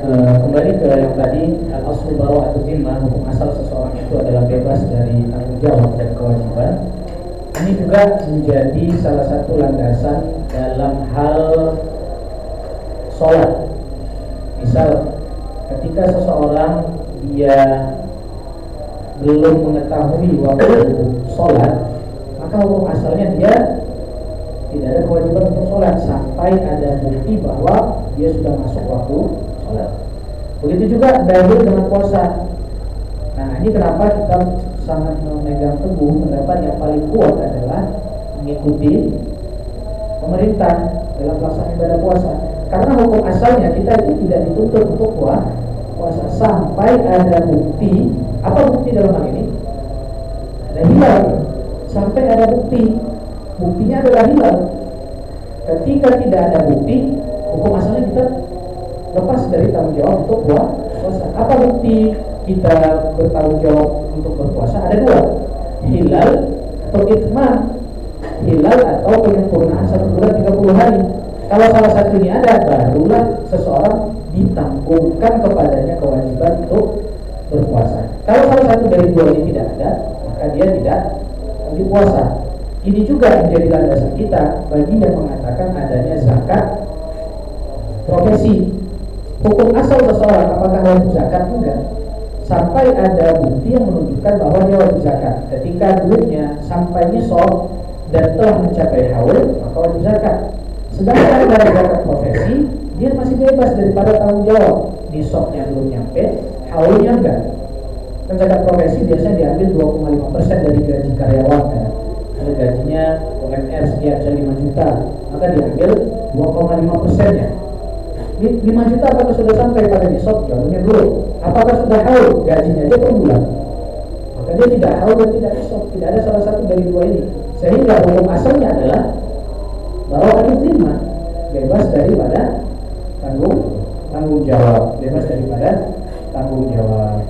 Speaker 1: Kembali ke yang tadi, al-aslu bara'atu zimmah, hukum asal seseorang itu adalah bebas dari tanggung jawab dan kewajiban. Ini juga menjadi salah satu landasan dalam hal sholat. Misal ketika seseorang dia belum mengetahui waktu sholat, maka hukum asalnya dia tidak ada kewajiban untuk sholat sampai ada bukti bahwa dia sudah masuk waktu sholat. Begitu juga dalil dengan puasa. Nah, ini kenapa kita sangat memegang teguh pendapat yang paling kuat adalah mengikuti pemerintah dalam pelaksanaan ibadah puasa. Karena hukum asalnya kita itu tidak dituntut untuk puasa sampai ada bukti. Apa bukti dalam hal ini? Ada hilal. Sampai ada bukti. Buktinya adalah hilal. Ketika tidak ada bukti, hukum asalnya kita lepas dari tanggung jawab untuk puasa. Apa bukti kita bertanggung jawab untuk berpuasa? Ada dua, hilal atau itmam. Hilal atau penyempurnaan 1 bulan 30 hari. Kalau salah satu ini ada, barulah seseorang ditanggungkan kepadanya kewajiban untuk berpuasa. Kalau salah satu dari dua ini tidak ada, maka dia tidak wajib puasa. Ini juga menjadi landasan kita bagi yang mengatakan adanya zakat profesi. Hukum asal seseorang apakah wajib zakat? Enggak. Sampai ada bukti yang menunjukkan bahwa dia wajib zakat. Ketika duitnya sampai nisab dan telah mencapai haul, maka wajib zakat. Sedangkan dari zakat profesi, dia masih bebas daripada tanggung jawab. Nisabnya belum nyampe, haulnya enggak. Kan zakat profesi biasanya diambil 2,5% dari gaji karyawan kan. Kalau gajinya UMR sekian, 5 juta, maka diambil 2,5%-nya. 5 juta apakah sudah sampai pada nisab? Jawabannya belum. Apakah sudah haul? Gajinya aja per bulan. Maka dia tidak haul dan tidak nisab. Tidak ada salah satu dari dua ini. Sehingga hukum asalnya adalah bahwa diterima, bebas daripada tanggung jawab, bebas daripada tanggung jawab.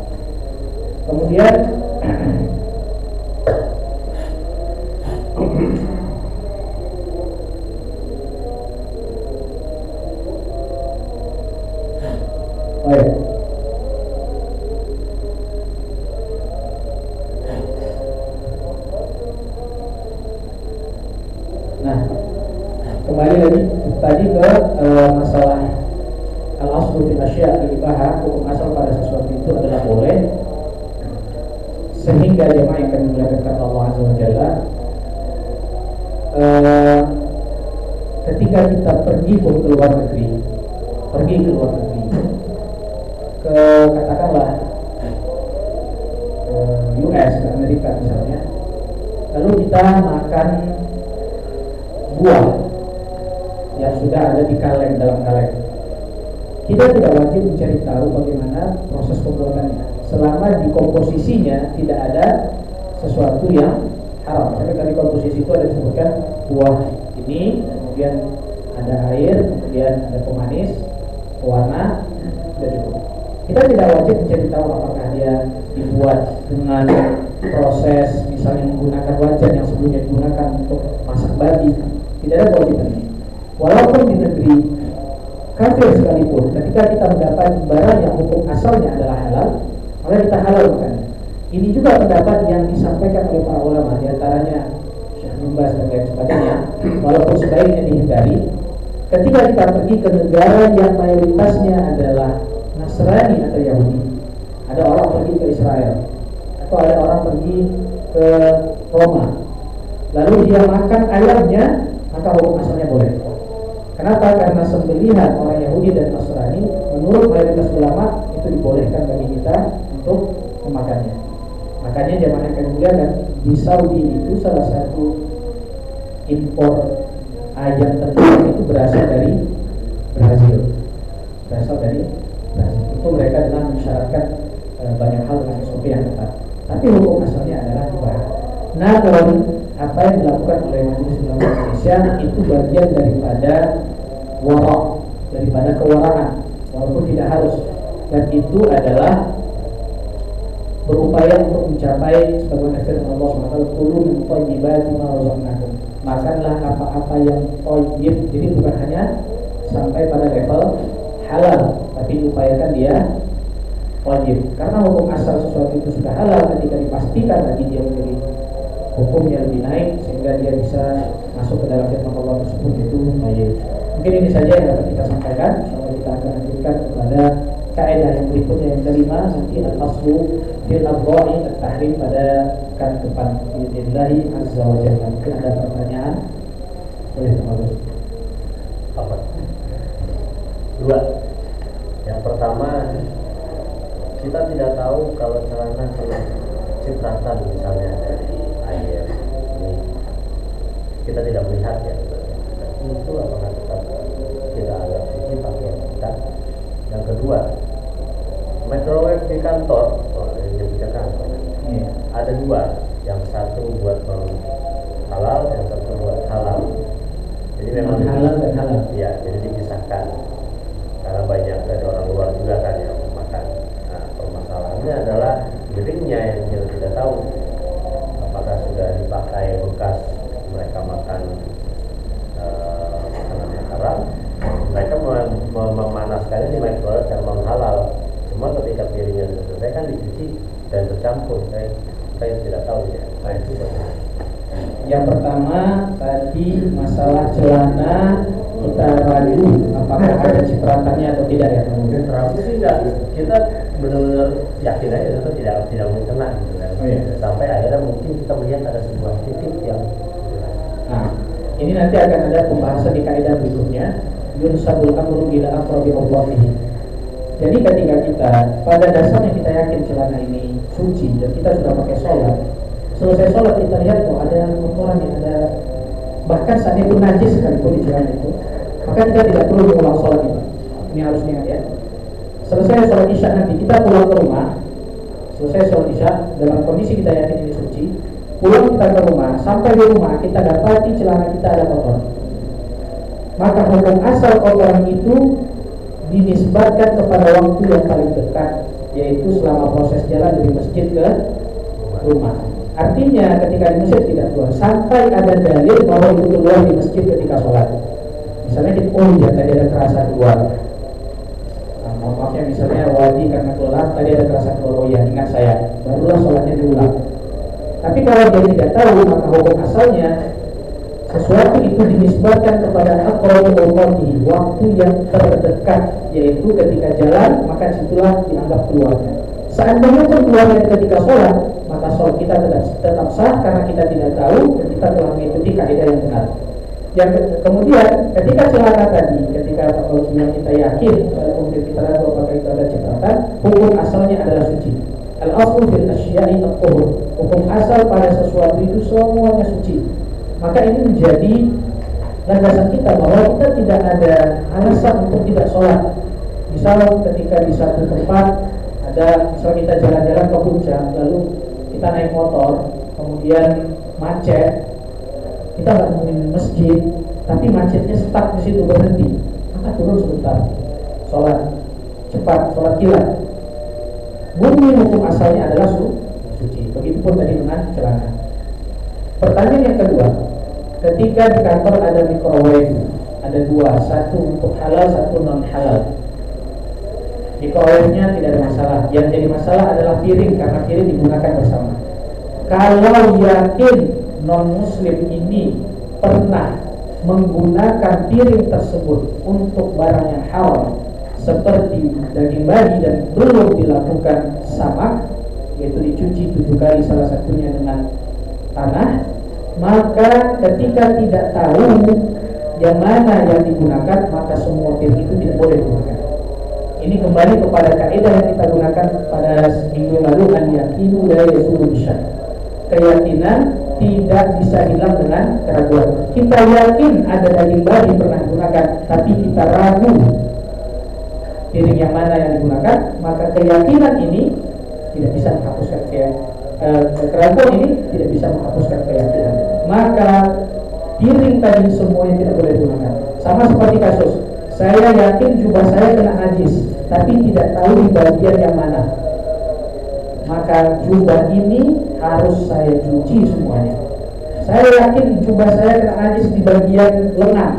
Speaker 1: Kemudian nah, kembali lagi tadi ke masalah al-aslu fil asya' al-ibahah. Hukum asal pada sesuatu itu adalah boleh, sehingga jemaah yang akan dimuliakan Allah Azza wa Jalla, ketika kita pergi ke luar negeri, ke katakanlah US, ke Amerika misalnya, lalu kita makan buah yang sudah ada di dalam kaleng, kita tidak wajib mencari tahu bagaimana proses pembuatannya selama di komposisinya tidak ada sesuatu yang haram. Misalnya dari komposisi itu ada disebutkan buah ini, kemudian ada air, kemudian ada pemanis, pewarna, sudah cukup. Kita tidak wajib mencari tahu apakah dia dibuat dengan proses misalnya menggunakan wajan yang sebelumnya digunakan untuk masak babi. Tidak ada kewajiban ini. Walaupun di negeri kafir sekalipun, ketika kita mendapat barang yang hukum asalnya adalah halal, maka kita halal makan. Ini juga pendapat yang disampaikan oleh para ulama, diantaranya Syekh Numbas dan lain sebagainya. Walaupun sebaiknya dihindari, ketika kita pergi ke negara yang mayoritasnya adalah Nasrani atau Yahudi, ada orang pergi ke Israel, atau ada orang pergi ke Roma, lalu dia makan ayamnya, maka hukum asalnya boleh. Kenapa? Karena sembelihan orang Yahudi dan Nasrani menurut mayoritas ulama itu dibolehkan bagi kita untuk memakannya. Makanya jamaah yang dan di Saudi itu salah satu impor ayam terbesar itu berasal dari Brazil. Itu mereka dengan mensyaratkan banyak hal dengan SOP yang ketat. Tapi hukum asalnya adalah mubah. Namun apa yang dilakukan oleh Majelis Ulama Indonesia itu bagian daripada wara', daripada kewaraan, walaupun tidak harus. Dan itu adalah berupaya untuk mencapai sebagaimana firman Allah SWT, "Kulu min thayyibati ma razaqnakum." Makanlah apa-apa yang thayyib. Jadi bukan hanya sampai pada level halal, tapi diupayakan dia wajib. Karena hukum asal sesuatu itu sudah halal, ketika dipastikan lagi dia menjadi hukumnya lebih naik sehingga dia bisa masuk ke dalam firman Allah tersebut, itu wajib. Mungkin ini saja yang dapat kita sampaikan. Insyaallah kita akan lanjutkan kepada kaidah yang berikutnya, yang kelima, nanti al-aslu fil adwa'i at-tahrim pada kan depan billahi azza wa jalla. Mungkin ada pertanyaan? Boleh Pak.
Speaker 3: Apa? Dua. Yang pertama, kita tidak tahu kalau celana kena cipratan misalnya dari air ini, kita tidak melihat ya. Itu apakah tetap kita anggap suci pakaian kita? Yang kedua, microwave di kantor, ini bisa kantor. Ada dua, yang satu buat halal, yang satu buat halal. Jadi memang
Speaker 1: halal dan halal.
Speaker 3: Iya, jadi dipisahkan. Karena banyak dari orang luar juga kan yang makan. Nah, permasalahannya adalah piringnya yang kita tidak tahu apakah sudah dipakai bekas mereka makan makanan yang haram. Mereka memanaskannya di microwave yang memang halal. Cuma ketika piringnya sudah selesai kan dicuci dan tercampur. Saya tidak tahu ya. Nah, itu bagaimana?
Speaker 1: Yang pertama tadi masalah celana, kita ragu apakah ada cipratannya atau tidak ya.
Speaker 3: Ragu sih enggak, kita benar-benar yakin aja itu tidak mungkin kena gitu kan. Sampai akhirnya mungkin kita melihat ada sebuah titik yang
Speaker 1: Nah, ini nanti akan ada pembahasan di kaidah berikutnya, yunsabul amru ila aqrabi Allah. Jadi ketika kita pada dasarnya kita yakin celana ini suci dan kita sudah pakai sholat, selesai sholat kita lihat kok ada kotoran yang ada, bahkan saat itu najis sekalipun di celana itu, maka kita tidak perlu mengulang sholat itu. Ini harus diingat ya. Selesai sholat isya nanti kita pulang ke rumah, selesai sholat isya dalam kondisi kita yakin ini suci, pulang kita ke rumah, sampai di rumah kita dapati celana kita ada kotor, maka hukum asal kotoran itu dinisbatkan kepada waktu yang paling dekat, yaitu selama proses jalan dari masjid ke rumah. Artinya ketika di masjid tidak keluar sampai ada dalil bahwa itu keluar di masjid ketika sholat. Misalnya kita tadi ada terasa keluar. Mohon maaf ya, misalnya wadi karena keluar tadi ada terasa keluar, ingat saya, barulah sholatnya diulang. Tapi kalau dia tidak tahu, maka hukum asalnya sesuatu itu dinisbatkan kepada aqrabul waqti, waktu yang terdekat, yaitu ketika jalan, maka situlah dianggap keluarnya. Seandainya keluarnya ketika sholat, maka sholat kita tetap sah karena kita tidak tahu dan kita telah mengikuti kaidah yang benar. Yang kemudian ketika celana tadi, ketika apabila kita yakin, kemudian kita ragu apakah itu ada cipratan, hukum asalnya adalah suci. Al-aslu fil asya'i at-tuhur. Hukum asal pada sesuatu itu semuanya suci. Maka ini menjadi landasan kita bahwa kita tidak ada alasan untuk tidak sholat. Misal ketika di satu tempat ada, misal kita jalan-jalan ke puncak, lalu kita naik motor, kemudian macet, kita nggak mungkin masjid, tapi macetnya stuck di situ berhenti, maka turun sebentar, sholat cepat, sholat kilat. Murni hukum asalnya adalah suci. Begitupun tadi dengan celana. Pertanyaan yang kedua, ketika di kantor ada microwave, ada dua, satu untuk halal, satu non halal. Microwave-nya tidak ada masalah. Yang jadi masalah adalah piring, karena piring digunakan bersama. Kalau yakin non muslim ini pernah menggunakan piring tersebut untuk barang yang haram seperti daging babi dan belum dilakukan samak, yaitu dicuci 7 kali salah satunya dengan tanah, maka ketika tidak tahu yang mana yang digunakan, maka semua piring itu tidak boleh digunakan. Ini kembali kepada kaidah yang kita gunakan pada minggu lalu, an-yaqinu la yazulu bisyak. Keyakinan tidak bisa hilang dengan keraguan. Kita yakin ada daging babi pernah digunakan, tapi kita ragu piring yang mana yang digunakan, maka keyakinan ini tidak bisa menghapuskan keraguan ini tidak bisa menghapuskan keyakinan. Maka piring tadi semuanya tidak boleh digunakan. Sama seperti kasus, saya yakin jubah saya kena najis, tapi tidak tahu di bagian yang mana, maka jubah ini harus saya cuci semuanya. Saya yakin jubah saya kena najis di bagian lengan,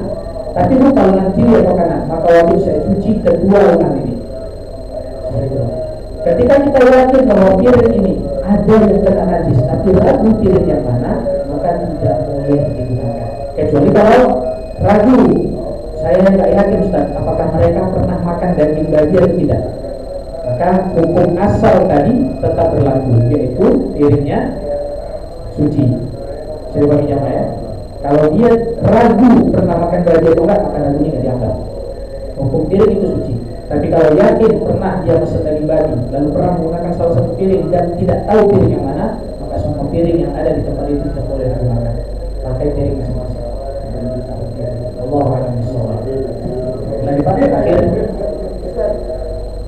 Speaker 1: tapi lupa lengan kiri atau kanan, maka wajib saya cuci kedua lengan ini. Ketika kita yakin bahwa piring ini ada yang kena najis, tapi ragu piring yang mana, maka tidak boleh digunakan. Kecuali kalau ragu, saya nggak yakin Ustaz, apakah mereka pernah makan daging babi atau tidak. Nah, maka hukum asal tadi tetap berlaku, yaitu piringnya suci. Saya bagi jamaah ya. Kalau dia ragu pernah makan babi atau enggak, maka ragunya nggak dianggap. Hukum piring itu suci. Tapi kalau yakin pernah dia pesan dari babi, lalu pernah menggunakan salah satu piring dan tidak tahu piring yang mana, maka semua piring yang ada di tempat itu tidak boleh digunakan. Pakai piring masing-masing. Allah a'lam bishawab. Lagi pakai akhir.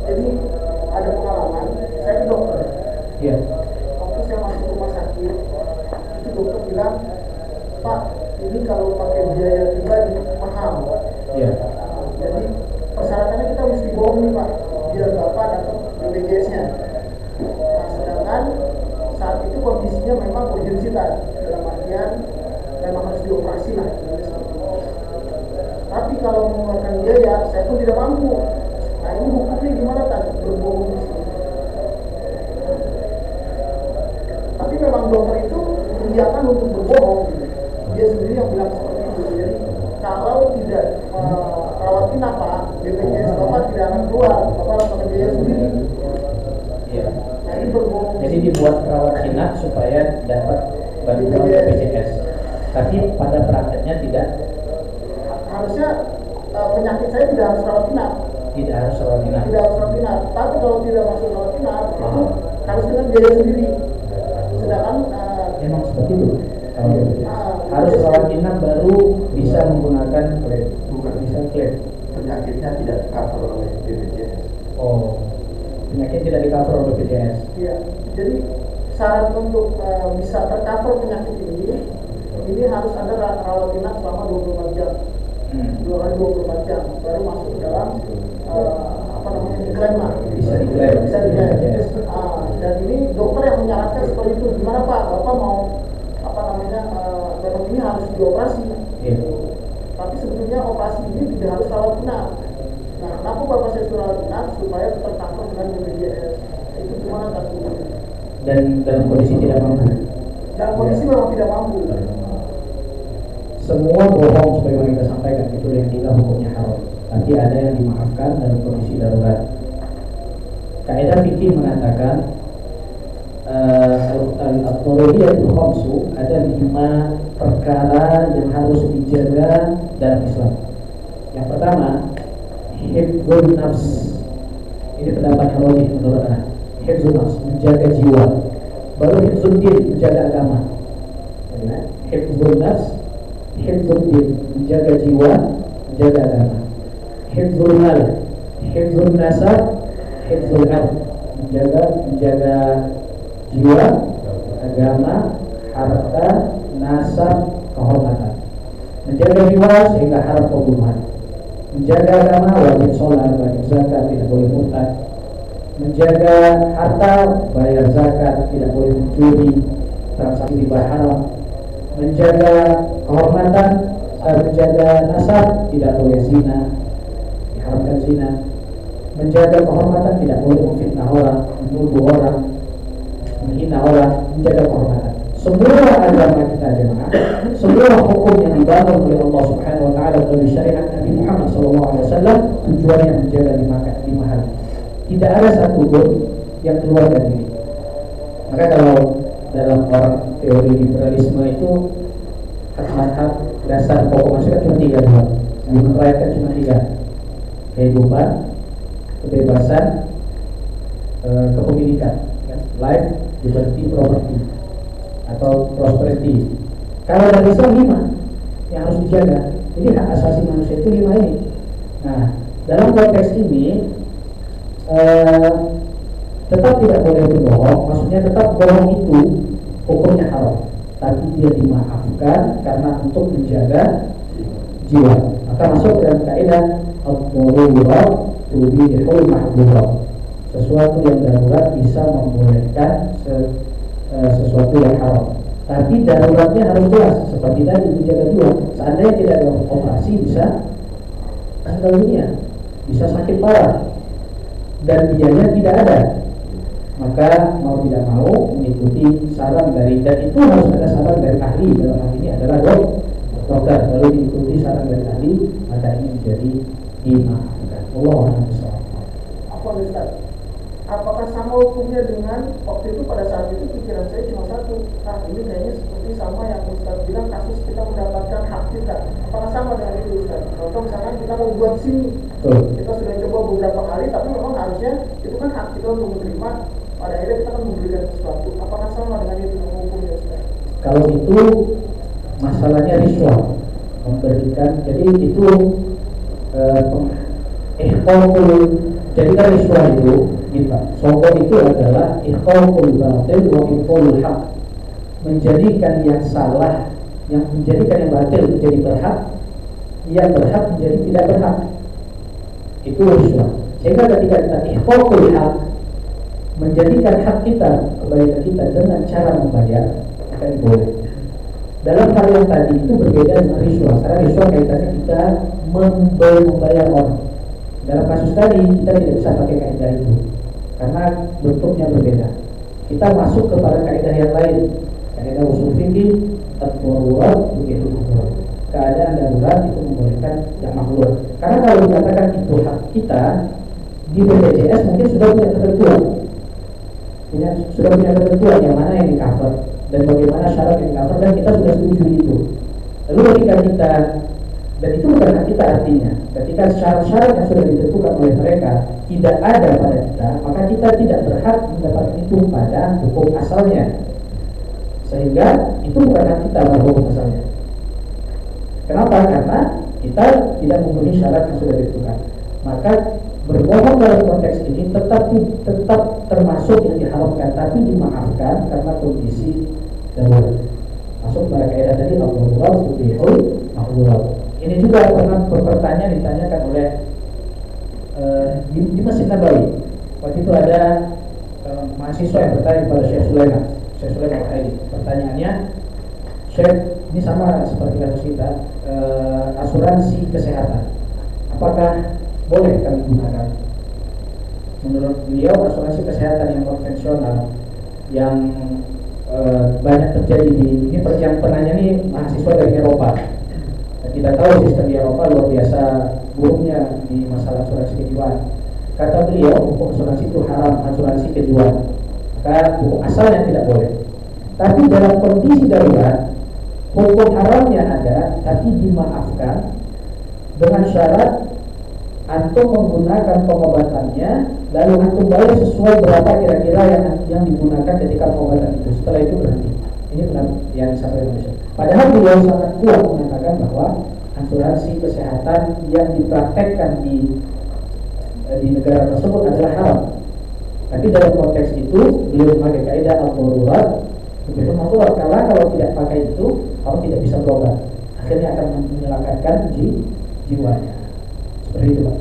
Speaker 4: Jadi ada pengalaman, saya ke dokter.
Speaker 1: Iya.
Speaker 4: Waktu saya masuk rumah sakit, itu dokter bilang, Pak, ini kalau pakai biaya pribadi mahal.
Speaker 1: Iya.
Speaker 4: Jadi persyaratannya kita mesti bohong nih Pak, biar Bapak dapat BPJS-nya. Nah, sedangkan saat itu kondisinya memang urgensi dalam artian memang harus dioperasi lah. Tapi kalau mengeluarkan biaya, saya pun tidak mampu. Nah ini hukumnya gimana tadi? Berbohong di sini. Tapi memang dokter itu mengiyakan untuk berbohong. Dia sendiri yang bilang seperti itu. Jadi kalau tidak rawat inap Pak, BPJS Bapak tidak akan keluar. Bapak harus pakai biaya sendiri.
Speaker 1: Iya.
Speaker 4: Nah ini berbohong.
Speaker 1: Jadi dibuat rawat inap supaya dapat bantuan BPJS. Tapi pada prakteknya tidak.
Speaker 4: Harusnya penyakit saya tidak harus rawat inap.
Speaker 1: Tidak harus rawat inap.
Speaker 4: Tidak harus rawat inap. Tapi kalau tidak masuk rawat inap, itu harus dengan biaya sendiri. Sedangkan
Speaker 1: Memang seperti itu. Harus rawat inap baru bisa menggunakan klaim. Bukan bisa klaim.
Speaker 5: Penyakitnya tidak cover oleh BPJS.
Speaker 1: Oh, penyakit tidak di cover oleh BPJS.
Speaker 4: Iya. Jadi syarat untuk bisa tercover penyakit ini harus ada rawat inap selama 24 jam. 2 kali 24 jam baru masuk ke dalam diklaim lah.
Speaker 1: Bisa diklaim.
Speaker 4: Dan ini dokter yang menyarankan seperti itu. Gimana Pak? Bapak mau memang ini harus dioperasi.
Speaker 1: Iya.
Speaker 4: Tapi sebetulnya operasi ini tidak harus rawat inap. Nah, kenapa Bapak saya suruh rawat inap supaya tercover dengan BPJS? Itu gimana tadi?
Speaker 1: Dan dalam kondisi tidak mampu.
Speaker 4: Dalam kondisi memang tidak mampu.
Speaker 1: Semua bohong sebagaimana kita sampaikan itu yang kita hukumnya haram. Tapi ada yang dimaafkan dalam kondisi darurat. Kaidah fikih mengatakan al-daruriyatul khamsu, ada 5 perkara yang harus dijaga dalam Islam. Yang pertama, hifdzun nafs. Ini pendapat yang wajib menurut anak. Hifdzun nafs, menjaga jiwa. Baru hifdzun din, menjaga agama. Hifdzun nafs, hifdzun din, menjaga jiwa, menjaga agama. Hifdzul mal, hifdzul nasab, hifdzul ard, menjaga jiwa, agama, harta, nasab, kehormatan. Menjaga jiwa sehingga haram pembunuhan. Menjaga agama, wajib sholat, wajib zakat, tidak boleh murtad. Menjaga harta, bayar zakat, tidak boleh mencuri, transaksi riba haram. Menjaga kehormatan, menjaga nasab, tidak boleh zina, diharamkan zina. Menjaga kehormatan, tidak boleh memfitnah orang, menuduh orang, menghina orang. Menjaga kehormatan. Semua agama kita jemaah, semua hukum yang dibangun oleh Allah Subhanahu wa taala melalui syariat Nabi Muhammad SAW, tujuannya menjaga 5 hal. Tidak ada satu pun yang keluar dari ini. Maka kalau dalam orang teori liberalisme itu hak dasar pokok manusia cuma 3 doang. Human right kan cuma 3. Kehidupan, kebebasan, kepemilikan, kan? Life, liberty, property, atau prosperity. Kalau dari Islam 5 yang harus dijaga. Jadi hak asasi manusia itu 5 ini. Nah, dalam konteks ini tetap tidak boleh berbohong. Maksudnya tetap bohong itu hukumnya haram, tapi dia dimaafkan karena untuk menjaga jiwa. Maka masuk dalam kaidah ad-darurat tubihul mahdhurat. Sesuatu yang darurat bisa membolehkan sesuatu yang haram. Tapi daruratnya harus jelas. Seperti tadi menjaga jiwa. Seandainya tidak ada operasi bisa meninggal dunia, bisa sakit parah, dan biayanya tidak ada. Maka mau tidak mau mengikuti saran dari, dan itu harus ada saran dari ahli. Dalam hal ini adalah dokter. Lalu diikuti saran dari ahli, maka ini menjadi dimaafkan. Allah a'lam bishawab.
Speaker 4: Apa Ustaz? apakah sama hukumnya dengan waktu itu? Pada saat itu pikiran saya cuma satu, ini kayaknya seperti sama yang Ustaz bilang, kasus kita mendapatkan hak kita. Apakah sama dengan itu Ustaz? Contoh misalkan kita mau buat SIM, kita sudah coba beberapa kali, tapi memang harusnya itu kan hak kita untuk menerima. Pada akhirnya kita akan memberikan sesuatu. Apakah sama dengan itu hukumnya Ustaz?
Speaker 1: Kalau itu masalahnya riswah, memberikan, jadi itu jadi kan riswah itu kita, sogok itu adalah ikhfa'ul batil wa ikhfa'ul haq, menjadikan yang salah, yang menjadikan yang batil menjadi berhak, yang berhak menjadi tidak berhak. Itu riswah. Sehingga ketika kita ikhfa'ul haq, menjadikan hak kita kembali ke kita dengan cara membayar, akan boleh. Dalam hal yang tadi itu berbeda dengan riswah, karena riswah kaitannya kita membayar orang. Dalam kasus tadi kita tidak bisa pakai kaidah itu karena bentuknya berbeda. Kita masuk kepada kaidah yang lain, kaidah usul fikih, ad-darurat begitu darurat. Keadaan darurat itu membolehkan yang makhluk. Karena kalau dikatakan itu hak kita di BPJS mungkin sudah punya ketentuan, yang mana yang di-cover dan bagaimana syarat yang di-cover, dan kita sudah setuju itu. Lalu ketika kita, dan itu bukan hak kita, artinya ketika syarat-syarat yang sudah ditentukan oleh mereka tidak ada pada kita, maka kita tidak berhak mendapatkan itu pada hukum asalnya, sehingga itu bukan hak kita pada hukum asalnya. Kenapa? Karena kita tidak memenuhi syarat yang sudah ditentukan. Maka berbohong dalam konteks ini tetap termasuk yang diharamkan, tapi dimaafkan karena kondisi darurat. Masuk pada kaidah tadi al-darurat tubihul mahzurat. Ini juga pernah pertanyaan ditanyakan oleh di Masjid Nabawi. Waktu itu ada mahasiswa yang bertanya kepada Syekh Sulaiman Al-Haidi. Pertanyaannya, Syekh, ini sama seperti kasus kita, asuransi kesehatan, apakah boleh kami gunakan? Menurut beliau asuransi kesehatan yang konvensional yang banyak terjadi di ini, yang penanya ini mahasiswa dari Eropa. Dan kita tahu sistem di Eropa luar biasa buruknya di masalah asuransi kejiwaan. Kata beliau hukum asuransi itu haram, asuransi kejiwaan, maka hukum asalnya tidak boleh. Tapi dalam kondisi darurat hukum haramnya ada, tapi dimaafkan dengan syarat antum menggunakan pengobatannya, lalu antum bayar sesuai berapa kira-kira yang digunakan ketika pengobatan itu. Setelah itu berhenti. Ini benar yang disampaikan oleh Syekh. Padahal beliau sangat kuat mengatakan bahwa asuransi kesehatan yang dipraktekkan di negara tersebut adalah haram. Tapi dalam konteks itu beliau memakai kaidah al-darurat begitu makhluk, karena kalau tidak pakai itu kamu tidak bisa berobat, akhirnya akan menyelakatkan jiwanya. Seperti itu, Pak.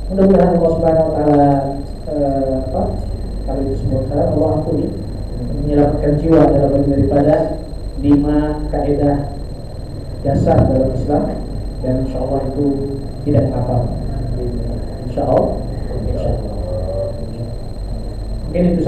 Speaker 1: Mudah-mudahan Allah Subhanahu wa taala kalau itu semua salah Allah ampuni, menyelamatkan jiwa dalam daripada 5 kaidah dasar dalam Islam, dan insyaallah itu tidak apa-apa. Insyaallah. Mungkin itu saja.